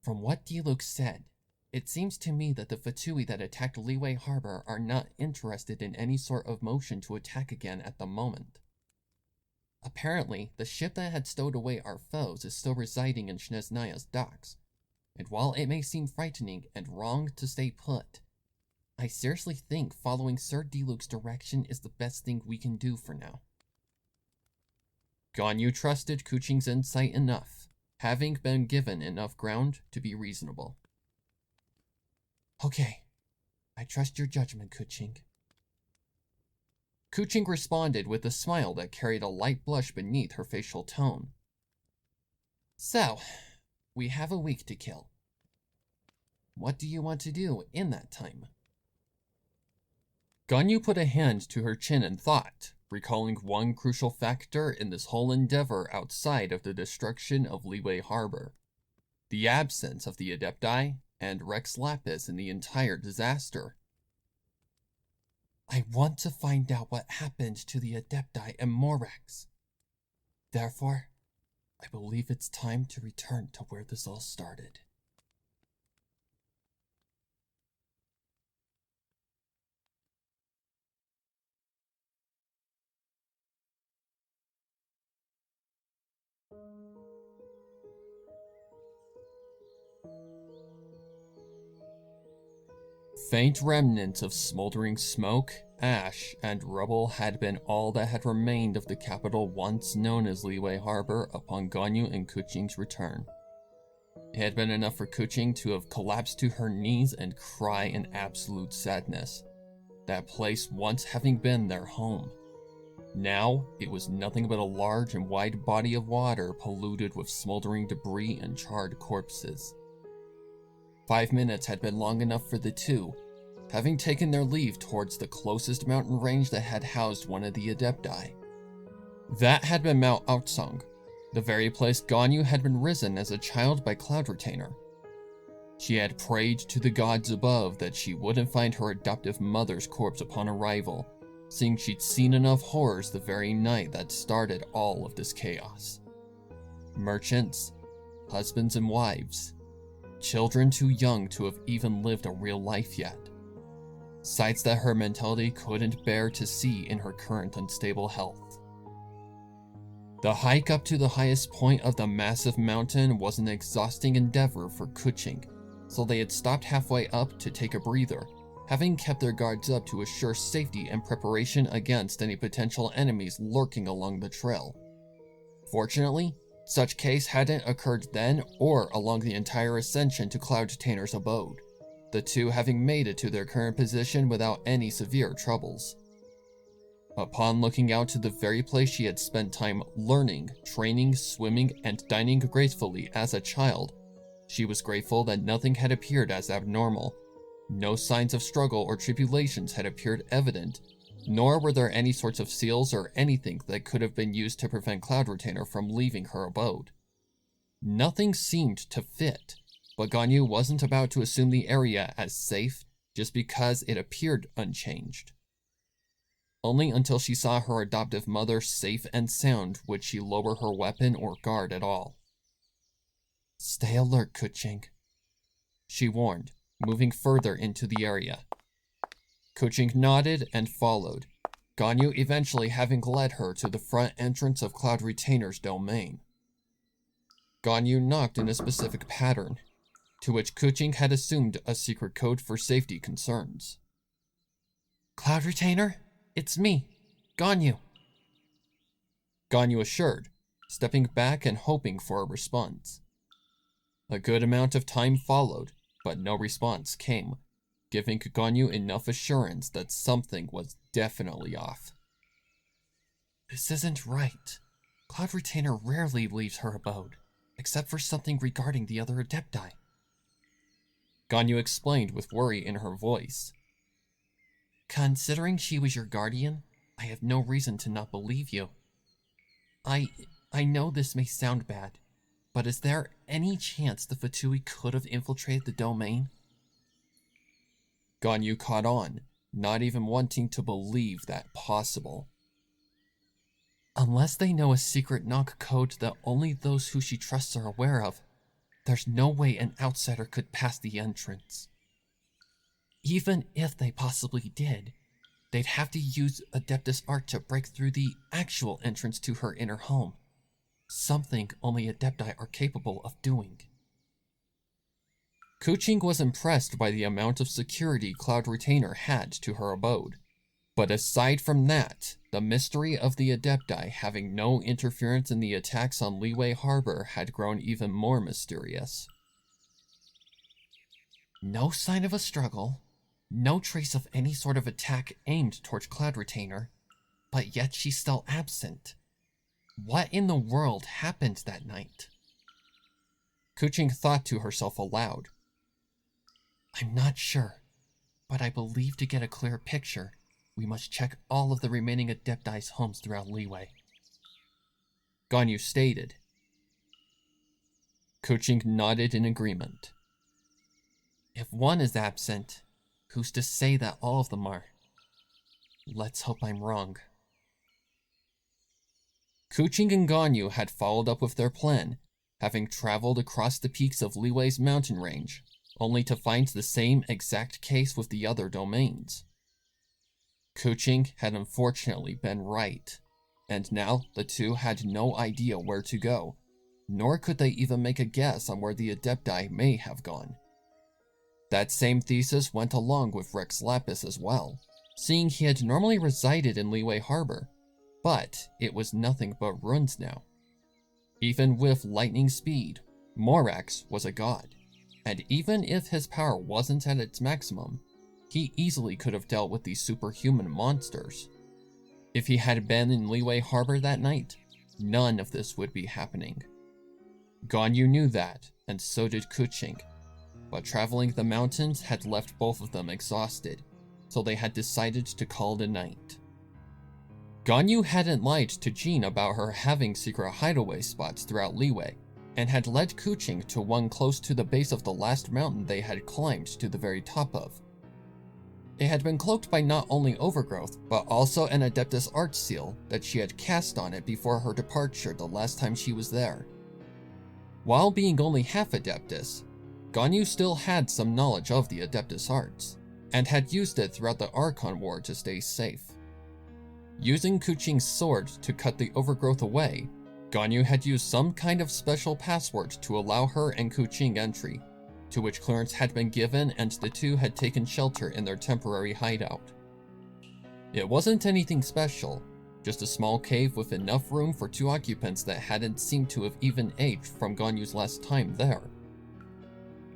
From what Diluc said, it seems to me that the Fatui that attacked Liyue Harbor are not interested in any sort of motion to attack again at the moment. Apparently, the ship that had stowed away our foes is still residing in Snezhnaya's docks, and while it may seem frightening and wrong to stay put, I seriously think following Sir Diluc's direction is the best thing we can do for now. Ganyu trusted Keqing's insight enough, having been given enough ground to be reasonable. Okay, I trust your judgment, Keqing. Keqing responded with a smile that carried a light blush beneath her facial tone. So, we have a week to kill. What do you want to do in that time? Ganyu put a hand to her chin and thought, recalling one crucial factor in this whole endeavor outside of the destruction of Liyue Harbor: the absence of the Adepti and Rex Lapis in the entire disaster. I want to find out what happened to the Adepti and Morax. Therefore, I believe it's time to return to where this all started. Faint remnants of smoldering smoke, ash, and rubble had been all that had remained of the capital once known as Liyue Harbor upon Ganyu and Keqing's return. It had been enough for Keqing to have collapsed to her knees and cry in absolute sadness, that place once having been their home. Now, it was nothing but a large and wide body of water polluted with smoldering debris and charred corpses. 5 minutes had been long enough for the two, having taken their leave towards the closest mountain range that had housed one of the Adepti. That had been Mount Aotsung, the very place Ganyu had been risen as a child by Cloud Retainer. She had prayed to the gods above that she wouldn't find her adoptive mother's corpse upon arrival, seeing she'd seen enough horrors the very night that started all of this chaos. Merchants, husbands and wives, children too young to have even lived a real life yet. Sights that her mentality couldn't bear to see in her current unstable health. The hike up to the highest point of the massive mountain was an exhausting endeavor for Keqing, so they had stopped halfway up to take a breather, having kept their guards up to assure safety and preparation against any potential enemies lurking along the trail. Fortunately, such case hadn't occurred then or along the entire ascension to Cloud Retainer's abode, the two having made it to their current position without any severe troubles. Upon looking out to the very place she had spent time learning, training, swimming, and dining gracefully as a child, she was grateful that nothing had appeared as abnormal. No signs of struggle or tribulations had appeared evident, nor were there any sorts of seals or anything that could have been used to prevent Cloud Retainer from leaving her abode. Nothing seemed to fit, but Ganyu wasn't about to assume the area as safe just because it appeared unchanged. Only until she saw her adoptive mother safe and sound would she lower her weapon or guard at all. "Stay alert, Keqing," she warned, moving further into the area. Keqing nodded and followed, Ganyu eventually having led her to the front entrance of Cloud Retainer's domain. Ganyu knocked in a specific pattern, to which Keqing had assumed a secret code for safety concerns. "Cloud Retainer, it's me, Ganyu," Ganyu assured, stepping back and hoping for a response. A good amount of time followed, but no response came, giving Ganyu enough assurance that something was definitely off. "This isn't right. Cloud Retainer rarely leaves her abode, except for something regarding the other Adepti," Ganyu explained with worry in her voice. "Considering she was your guardian, I have no reason to not believe you. I know this may sound bad, but is there any chance the Fatui could have infiltrated the domain?" Ganyu caught on, not even wanting to believe that possible. "Unless they know a secret knock code that only those who she trusts are aware of, there's no way an outsider could pass the entrance. Even if they possibly did, they'd have to use Adeptus Art to break through the actual entrance to her inner home, something only Adepti are capable of doing." Keqing was impressed by the amount of security Cloud Retainer had to her abode, but aside from that, the mystery of the Adepti having no interference in the attacks on Liyue Harbor had grown even more mysterious. "No sign of a struggle, no trace of any sort of attack aimed towards Cloud Retainer, but yet she's still absent. What in the world happened that night?" Keqing thought to herself aloud. "I'm not sure, but I believe to get a clear picture, we must check all of the remaining Adepti's homes throughout Liyue," Ganyu stated. Keqing nodded in agreement. "If one is absent, who's to say that all of them are? Let's hope I'm wrong." Keqing and Ganyu had followed up with their plan, having traveled across the peaks of Liyue's mountain range, only to find the same exact case with the other domains. Keqing had unfortunately been right, and now the two had no idea where to go, nor could they even make a guess on where the Adepti may have gone. That same thesis went along with Rex Lapis as well, seeing he had normally resided in Liyue Harbor, but it was nothing but ruins now. Even with lightning speed, Morax was a god, and even if his power wasn't at its maximum, he easily could have dealt with these superhuman monsters. If he had been in Liyue Harbor that night, none of this would be happening. Ganyu knew that, and so did Keqing, but traveling the mountains had left both of them exhausted, so they had decided to call it a night. Ganyu hadn't lied to Jean about her having secret hideaway spots throughout Liyue, and had led Keqing to one close to the base of the last mountain they had climbed to the very top of. It had been cloaked by not only overgrowth, but also an Adeptus art seal that she had cast on it before her departure the last time she was there. While being only half Adeptus, Ganyu still had some knowledge of the Adeptus arts, and had used it throughout the Archon War to stay safe. Using Keqing's sword to cut the overgrowth away, Ganyu had used some kind of special password to allow her and Keqing entry, to which clearance had been given and the two had taken shelter in their temporary hideout. It wasn't anything special, just a small cave with enough room for two occupants that hadn't seemed to have even aged from Ganyu's last time there.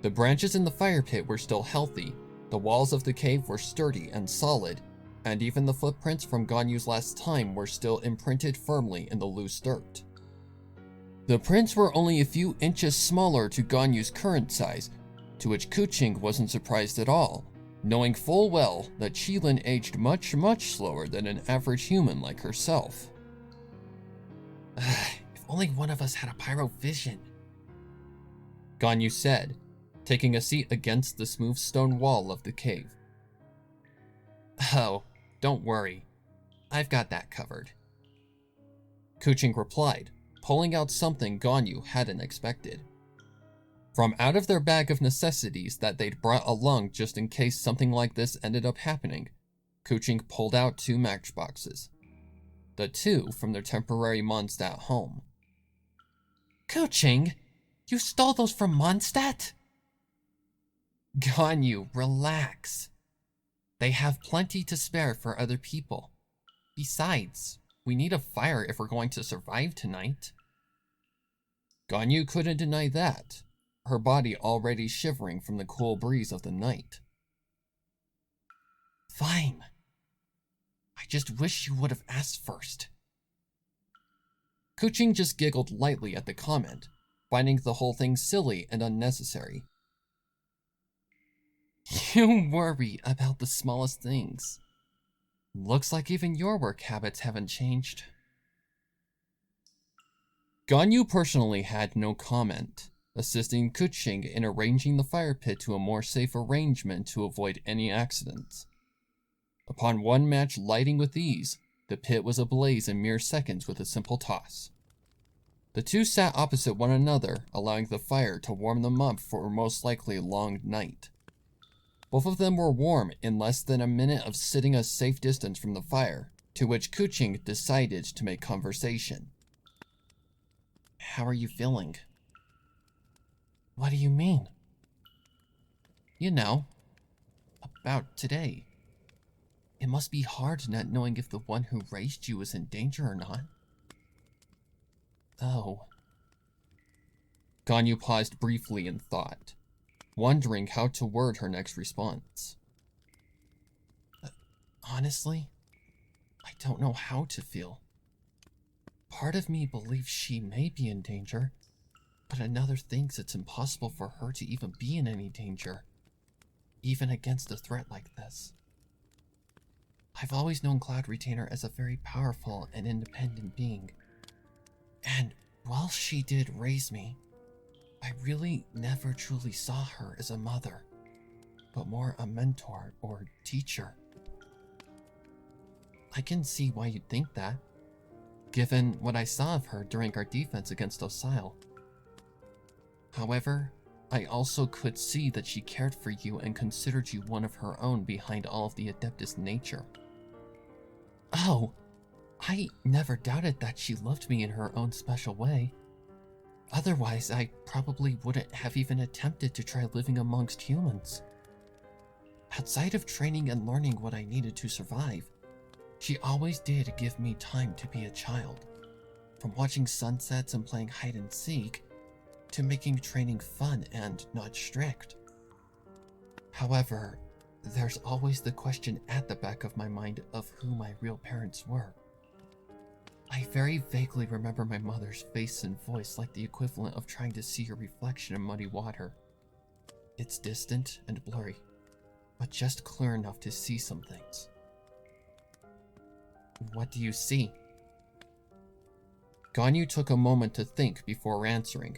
The branches in the fire pit were still healthy, the walls of the cave were sturdy and solid, and even the footprints from Ganyu's last time were still imprinted firmly in the loose dirt. The prints were only a few inches smaller to Ganyu's current size, to which Keqing wasn't surprised at all, knowing full well that Qilin aged much slower than an average human like herself. If only one of us had a pyro vision, Ganyu said, taking a seat against the smooth stone wall of the cave. Oh, don't worry. I've got that covered, Keqing replied, pulling out something Ganyu hadn't expected. From out of their bag of necessities that they'd brought along just in case something like this ended up happening, Keqing pulled out 2 matchboxes. The 2 from their temporary Mondstadt home. Keqing, you stole those from Mondstadt? Ganyu, relax. They have plenty to spare for other people. Besides, we need a fire if we're going to survive tonight. Ganyu couldn't deny that, her body already shivering from the cool breeze of the night. Fine. I just wish you would have asked first. Keqing just giggled lightly at the comment, finding the whole thing silly and unnecessary. You worry about the smallest things. Looks like even your work habits haven't changed. Ganyu personally had no comment, assisting Keqing in arranging the fire pit to a more safe arrangement to avoid any accidents. Upon one match lighting with ease, the pit was ablaze in mere seconds with a simple toss. The two sat opposite one another, allowing the fire to warm them up for a most likely long night. Both of them were warm in less than a minute of sitting a safe distance from the fire, to which Keqing decided to make conversation. How are you feeling? What do you mean? You know, about today. It must be hard not knowing if the one who raised you is in danger or not. Oh. Ganyu paused briefly in thought, wondering how to word her next response. Honestly, I don't know how to feel. Part of me believes she may be in danger, but another thinks it's impossible for her to even be in any danger, even against a threat like this. I've always known Cloud Retainer as a very powerful and independent being, and while she did raise me, I really never truly saw her as a mother, but more a mentor or teacher. I can see why you'd think that, given what I saw of her during our defense against Osile. However, I also could see that she cared for you and considered you one of her own behind all of the Adeptus nature. Oh, I never doubted that she loved me in her own special way. Otherwise, I probably wouldn't have even attempted to try living amongst humans. Outside of training and learning what I needed to survive, she always did give me time to be a child. From watching sunsets and playing hide and seek, to making training fun and not strict. However, there's always the question at the back of my mind of who my real parents were. I very vaguely remember my mother's face and voice like the equivalent of trying to see your reflection in muddy water. It's distant and blurry, but just clear enough to see some things. What do you see? Ganyu took a moment to think before answering,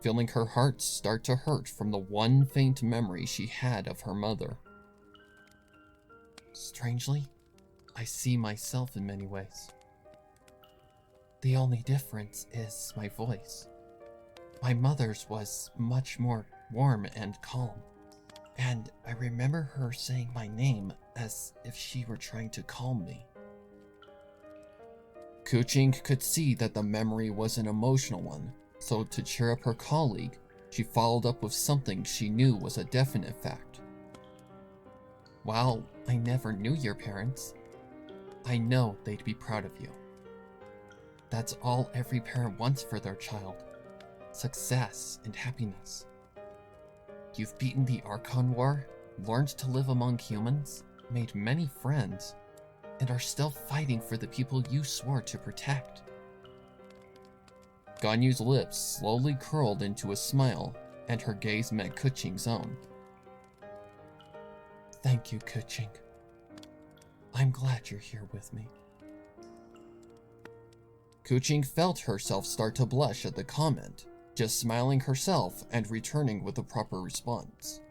feeling her heart start to hurt from the one faint memory she had of her mother. Strangely, I see myself in many ways. The only difference is my voice. My mother's was much more warm and calm, and I remember her saying my name as if she were trying to calm me. Keqing could see that the memory was an emotional one, so to cheer up her colleague, she followed up with something she knew was a definite fact. While I never knew your parents, I know they'd be proud of you. That's all every parent wants for their child: success and happiness. You've beaten the Archon War, learned to live among humans, made many friends, and are still fighting for the people you swore to protect. Ganyu's lips slowly curled into a smile, and her gaze met Keqing's own. Thank you, Keqing. I'm glad you're here with me. Keqing felt herself start to blush at the comment, just smiling herself and returning with a proper response.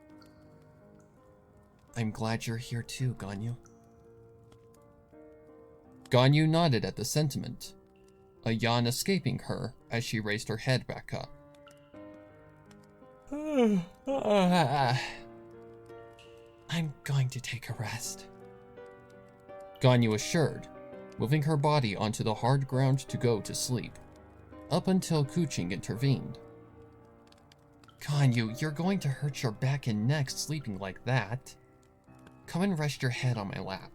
I'm glad you're here too, Ganyu. Ganyu nodded at the sentiment, a yawn escaping her as she raised her head back up. I'm going to take a rest, Ganyu assured, moving her body onto the hard ground to go to sleep, up until Keqing intervened. Ganyu, you're going to hurt your back and neck sleeping like that. Come and rest your head on my lap.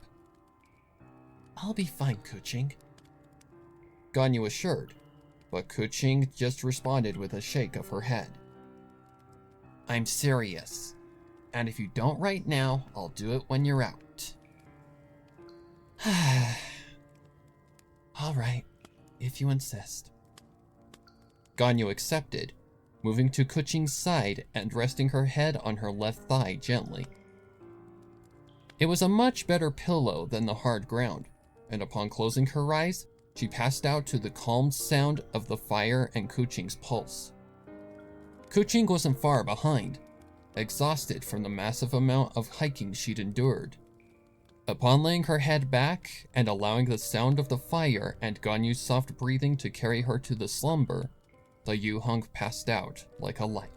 I'll be fine, Keqing, Ganyu assured, but Keqing just responded with a shake of her head. I'm serious, and if you don't right now, I'll do it when you're out. All right, if you insist. Ganyu accepted, moving to Keqing's side and resting her head on her left thigh gently. It was a much better pillow than the hard ground, and upon closing her eyes, she passed out to the calm sound of the fire and Keqing's pulse. Keqing wasn't far behind, exhausted from the massive amount of hiking she'd endured. Upon laying her head back and allowing the sound of the fire and Ganyu's soft breathing to carry her to the slumber, the Yuheng passed out like a light.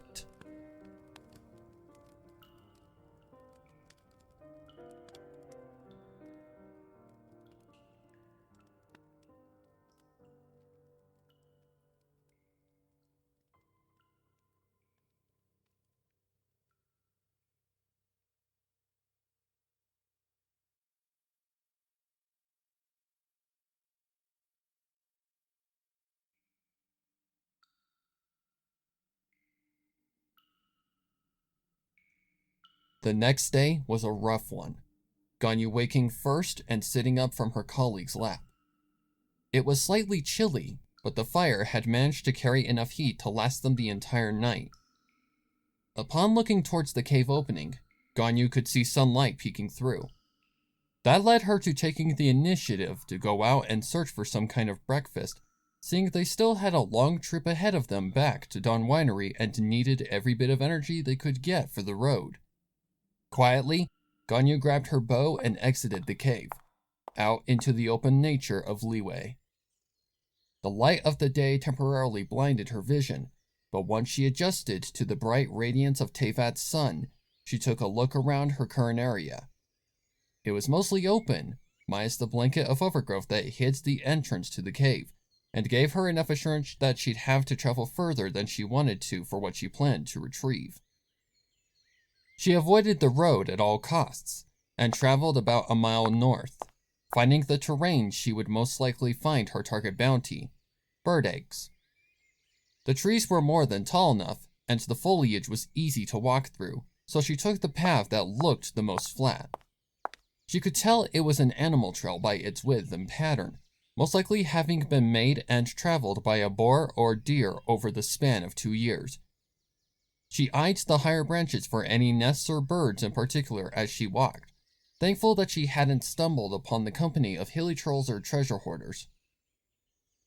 The next day was a rough one, Ganyu waking first and sitting up from her colleague's lap. It was slightly chilly, but the fire had managed to carry enough heat to last them the entire night. Upon looking towards the cave opening, Ganyu could see sunlight peeking through. That led her to taking the initiative to go out and search for some kind of breakfast, seeing they still had a long trip ahead of them back to Dawn Winery and needed every bit of energy they could get for the road. Quietly, Ganyu grabbed her bow and exited the cave, out into the open nature of Liyue. The light of the day temporarily blinded her vision, but once she adjusted to the bright radiance of Teyvat's sun, she took a look around her current area. It was mostly open, minus the blanket of overgrowth that hid the entrance to the cave, and gave her enough assurance that she'd have to travel further than she wanted to for what she planned to retrieve. She avoided the road at all costs, and traveled about a mile north, finding the terrain she would most likely find her target bounty, bird eggs. The trees were more than tall enough, and the foliage was easy to walk through, so she took the path that looked the most flat. She could tell it was an animal trail by its width and pattern, most likely having been made and traveled by a boar or deer over the span of 2 years. She eyed the higher branches for any nests or birds in particular as she walked, thankful that she hadn't stumbled upon the company of hilly trolls or treasure hoarders.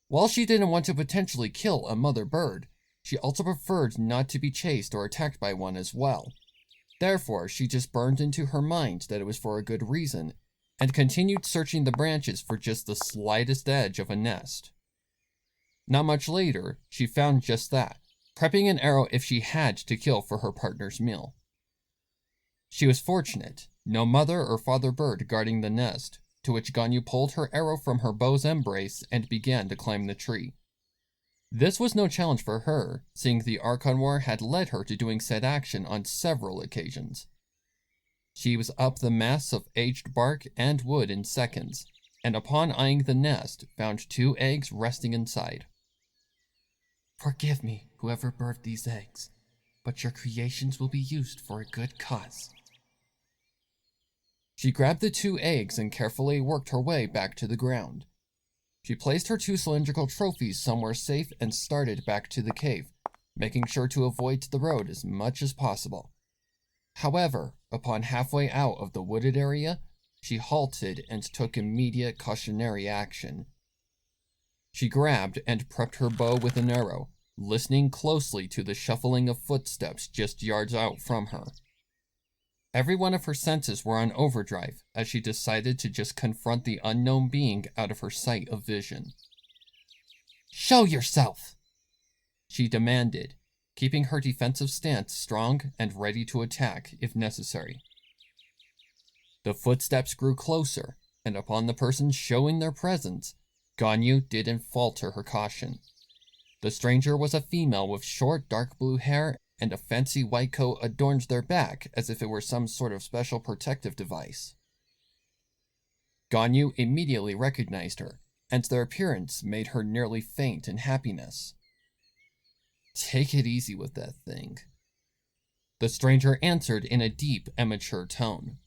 While she didn't want to potentially kill a mother bird, she also preferred not to be chased or attacked by one as well. Therefore, she just burned into her mind that it was for a good reason, and continued searching the branches for just the slightest edge of a nest. Not much later, she found just that, prepping an arrow if she had to kill for her partner's meal. She was fortunate, no mother or father bird guarding the nest, to which Ganyu pulled her arrow from her bow's embrace and began to climb the tree. This was no challenge for her, seeing the Archon War had led her to doing said action on several occasions. She was up the mass of aged bark and wood in seconds, and upon eyeing the nest, found 2 eggs resting inside. "Forgive me, whoever birthed these eggs, but your creations will be used for a good cause." She grabbed the 2 eggs and carefully worked her way back to the ground. She placed her 2 cylindrical trophies somewhere safe and started back to the cave, making sure to avoid the road as much as possible. However, upon halfway out of the wooded area, she halted and took immediate cautionary action. She grabbed and prepped her bow with an arrow, listening closely to the shuffling of footsteps just yards out from her. Every one of her senses were on overdrive as she decided to just confront the unknown being out of her sight of vision. "Show yourself!" she demanded, keeping her defensive stance strong and ready to attack if necessary. The footsteps grew closer, and upon the person showing their presence, Ganyu didn't falter her caution. The stranger was a female with short dark blue hair, and a fancy white coat adorned their back as if it were some sort of special protective device. Ganyu immediately recognized her, and their appearance made her nearly faint in happiness. "Take it easy with that thing," the stranger answered in a deep, immature tone.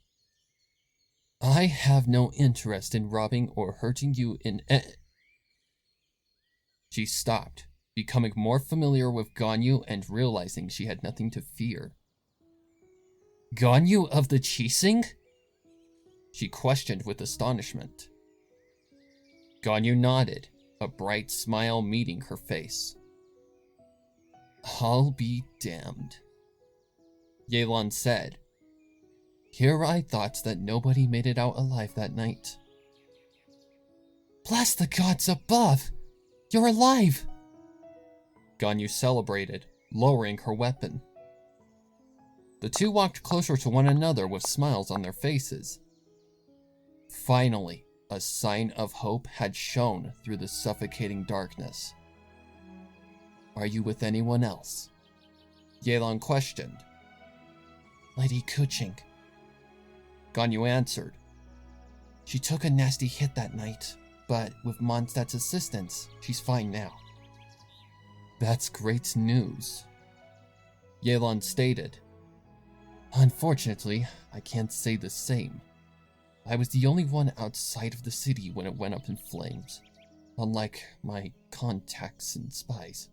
"I have no interest in robbing or hurting you in She stopped, becoming more familiar with Ganyu and realizing she had nothing to fear. "Ganyu of the Keqing?" she questioned with astonishment. Ganyu nodded, a bright smile meeting her face. "I'll be damned," Yelan said. "Here I thought that nobody made it out alive that night." "Bless the gods above! You're alive!" Ganyu celebrated, lowering her weapon. The 2 walked closer to one another with smiles on their faces. Finally, a sign of hope had shone through the suffocating darkness. "Are you with anyone else?" Yelan questioned. "Lady Keqing," Ganyu answered. "She took a nasty hit that night, but with Mondstadt's assistance, she's fine now." "That's great news," Yelan stated. "Unfortunately, I can't say the same. I was the only one outside of the city when it went up in flames, unlike my contacts and spies.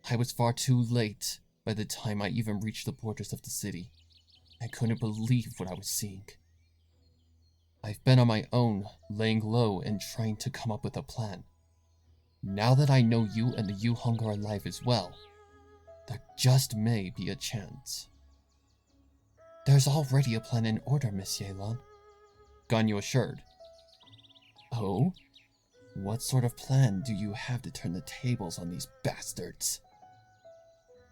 I was far too late by the time I even reached the borders of the city. I couldn't believe what I was seeing. I've been on my own, laying low and trying to come up with a plan. Now that I know you and the Yuhong are alive as well, there just may be a chance." "There's already a plan in order, Miss Yelan," Ganyu assured. "Oh? What sort of plan do you have to turn the tables on these bastards?"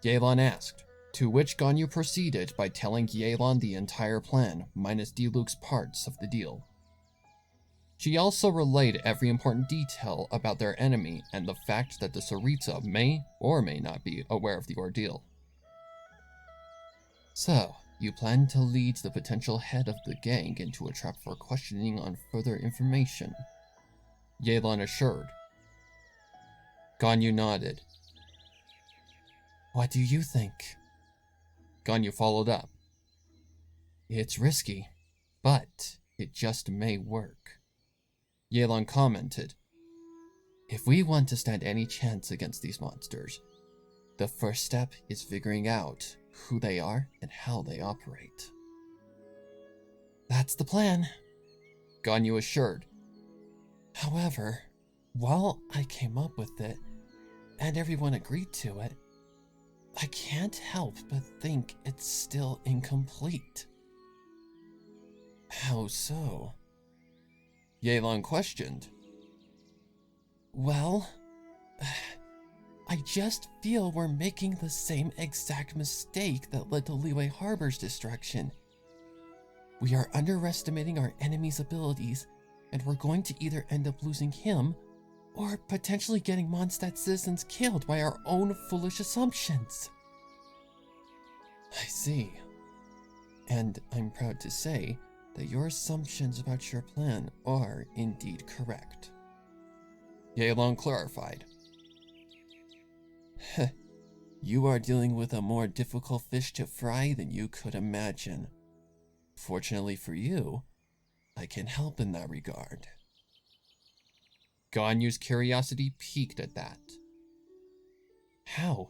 Yelan asked, to which Ganyu proceeded by telling Yelan the entire plan, minus Diluc's parts of the deal. She also relayed every important detail about their enemy and the fact that the Tsaritsa may or may not be aware of the ordeal. "So, you plan to lead the potential head of the gang into a trap for questioning on further information," Yelan assured. Ganyu nodded. "What do you think?" Ganyu followed up. "It's risky, but it just may work," Yelan commented. "If we want to stand any chance against these monsters, The first step is figuring out who they are and how they operate. That's the plan, Ganyu assured. However, while I came up with it, and everyone agreed to it, I can't help but think it's still incomplete. How so? Yelan questioned. Well, I just feel we're making the same exact mistake that led to Liyue Harbor's destruction. We are underestimating our enemy's abilities, and we're going to either end up losing him, or potentially getting Mondstadt citizens killed by our own foolish assumptions. I see. And I'm proud to say that your assumptions about your plan are indeed correct. Yelan clarified. You are dealing with a more difficult fish to fry than you could imagine. Fortunately for you, I can help in that regard. Ganyu's curiosity piqued at that. How?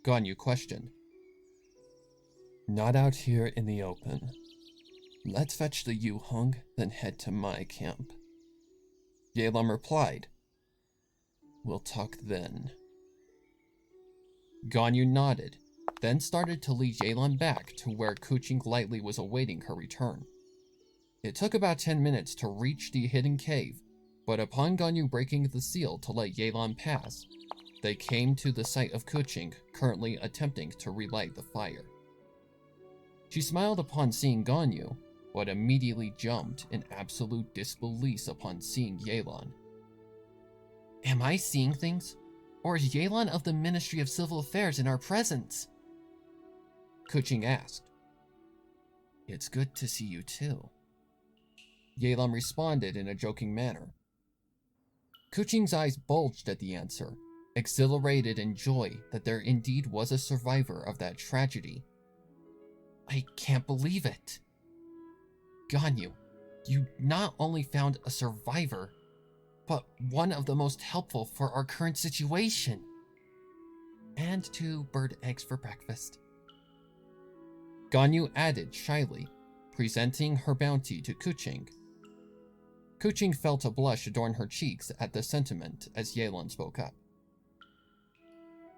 Ganyu questioned. Not out here in the open. Let's fetch the Yuhong, then head to my camp. Yelan replied. We'll talk then. Ganyu nodded, then started to lead Yelan back to where Keqing lightly was awaiting her return. It took about 10 minutes to reach the hidden cave, but upon Ganyu breaking the seal to let Yelan pass, they came to the sight of Keqing currently attempting to relight the fire. She smiled upon seeing Ganyu, but immediately jumped in absolute disbelief upon seeing Yelan. Am I seeing things? Or is Yelan of the Ministry of Civil Affairs in our presence? Keqing asked. It's good to see you too. Yelan responded in a joking manner. Keqing's eyes bulged at the answer, exhilarated in joy that there indeed was a survivor of that tragedy. I can't believe it. Ganyu, you not only found a survivor, but one of the most helpful for our current situation. And 2 bird eggs for breakfast. Ganyu added shyly, presenting her bounty to Keqing. Keqing felt a blush adorn her cheeks at the sentiment as Yelan spoke up.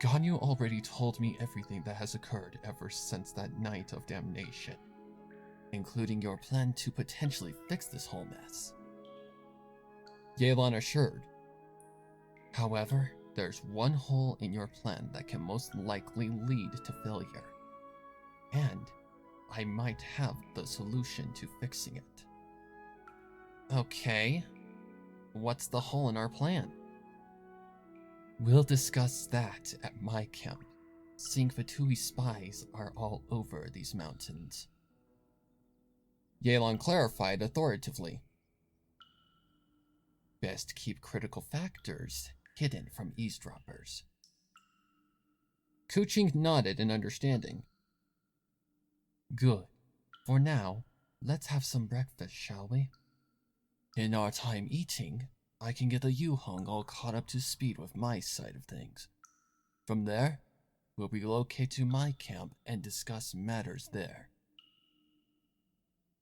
Ganyu already told me everything that has occurred ever since that night of damnation, including your plan to potentially fix this whole mess. Yelan assured. However, there's one hole in your plan that can most likely lead to failure, and I might have the solution to fixing it. Okay. What's the hole in our plan? We'll discuss that at my camp, seeing Fatui spies are all over these mountains. Yelan clarified authoritatively. Best keep critical factors hidden from eavesdroppers. Keqing nodded in understanding. Good. For now, let's have some breakfast, shall we? In our time eating, I can get the Yuhong all caught up to speed with my side of things. From there, we'll relocate to my camp and discuss matters there.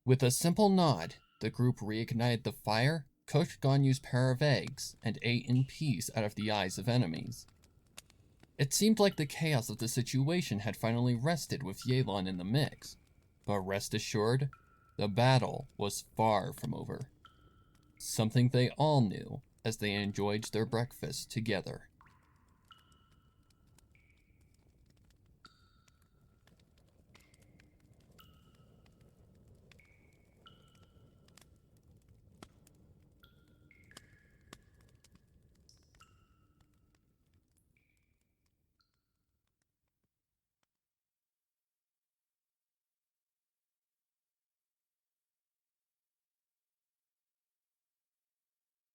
With a simple nod, the group reignited the fire, cooked Ganyu's pair of eggs, and ate in peace out of the eyes of enemies. It seemed like the chaos of the situation had finally rested with Yelan in the mix, but rest assured, the battle was far from over. Something they all knew as they enjoyed their breakfast together.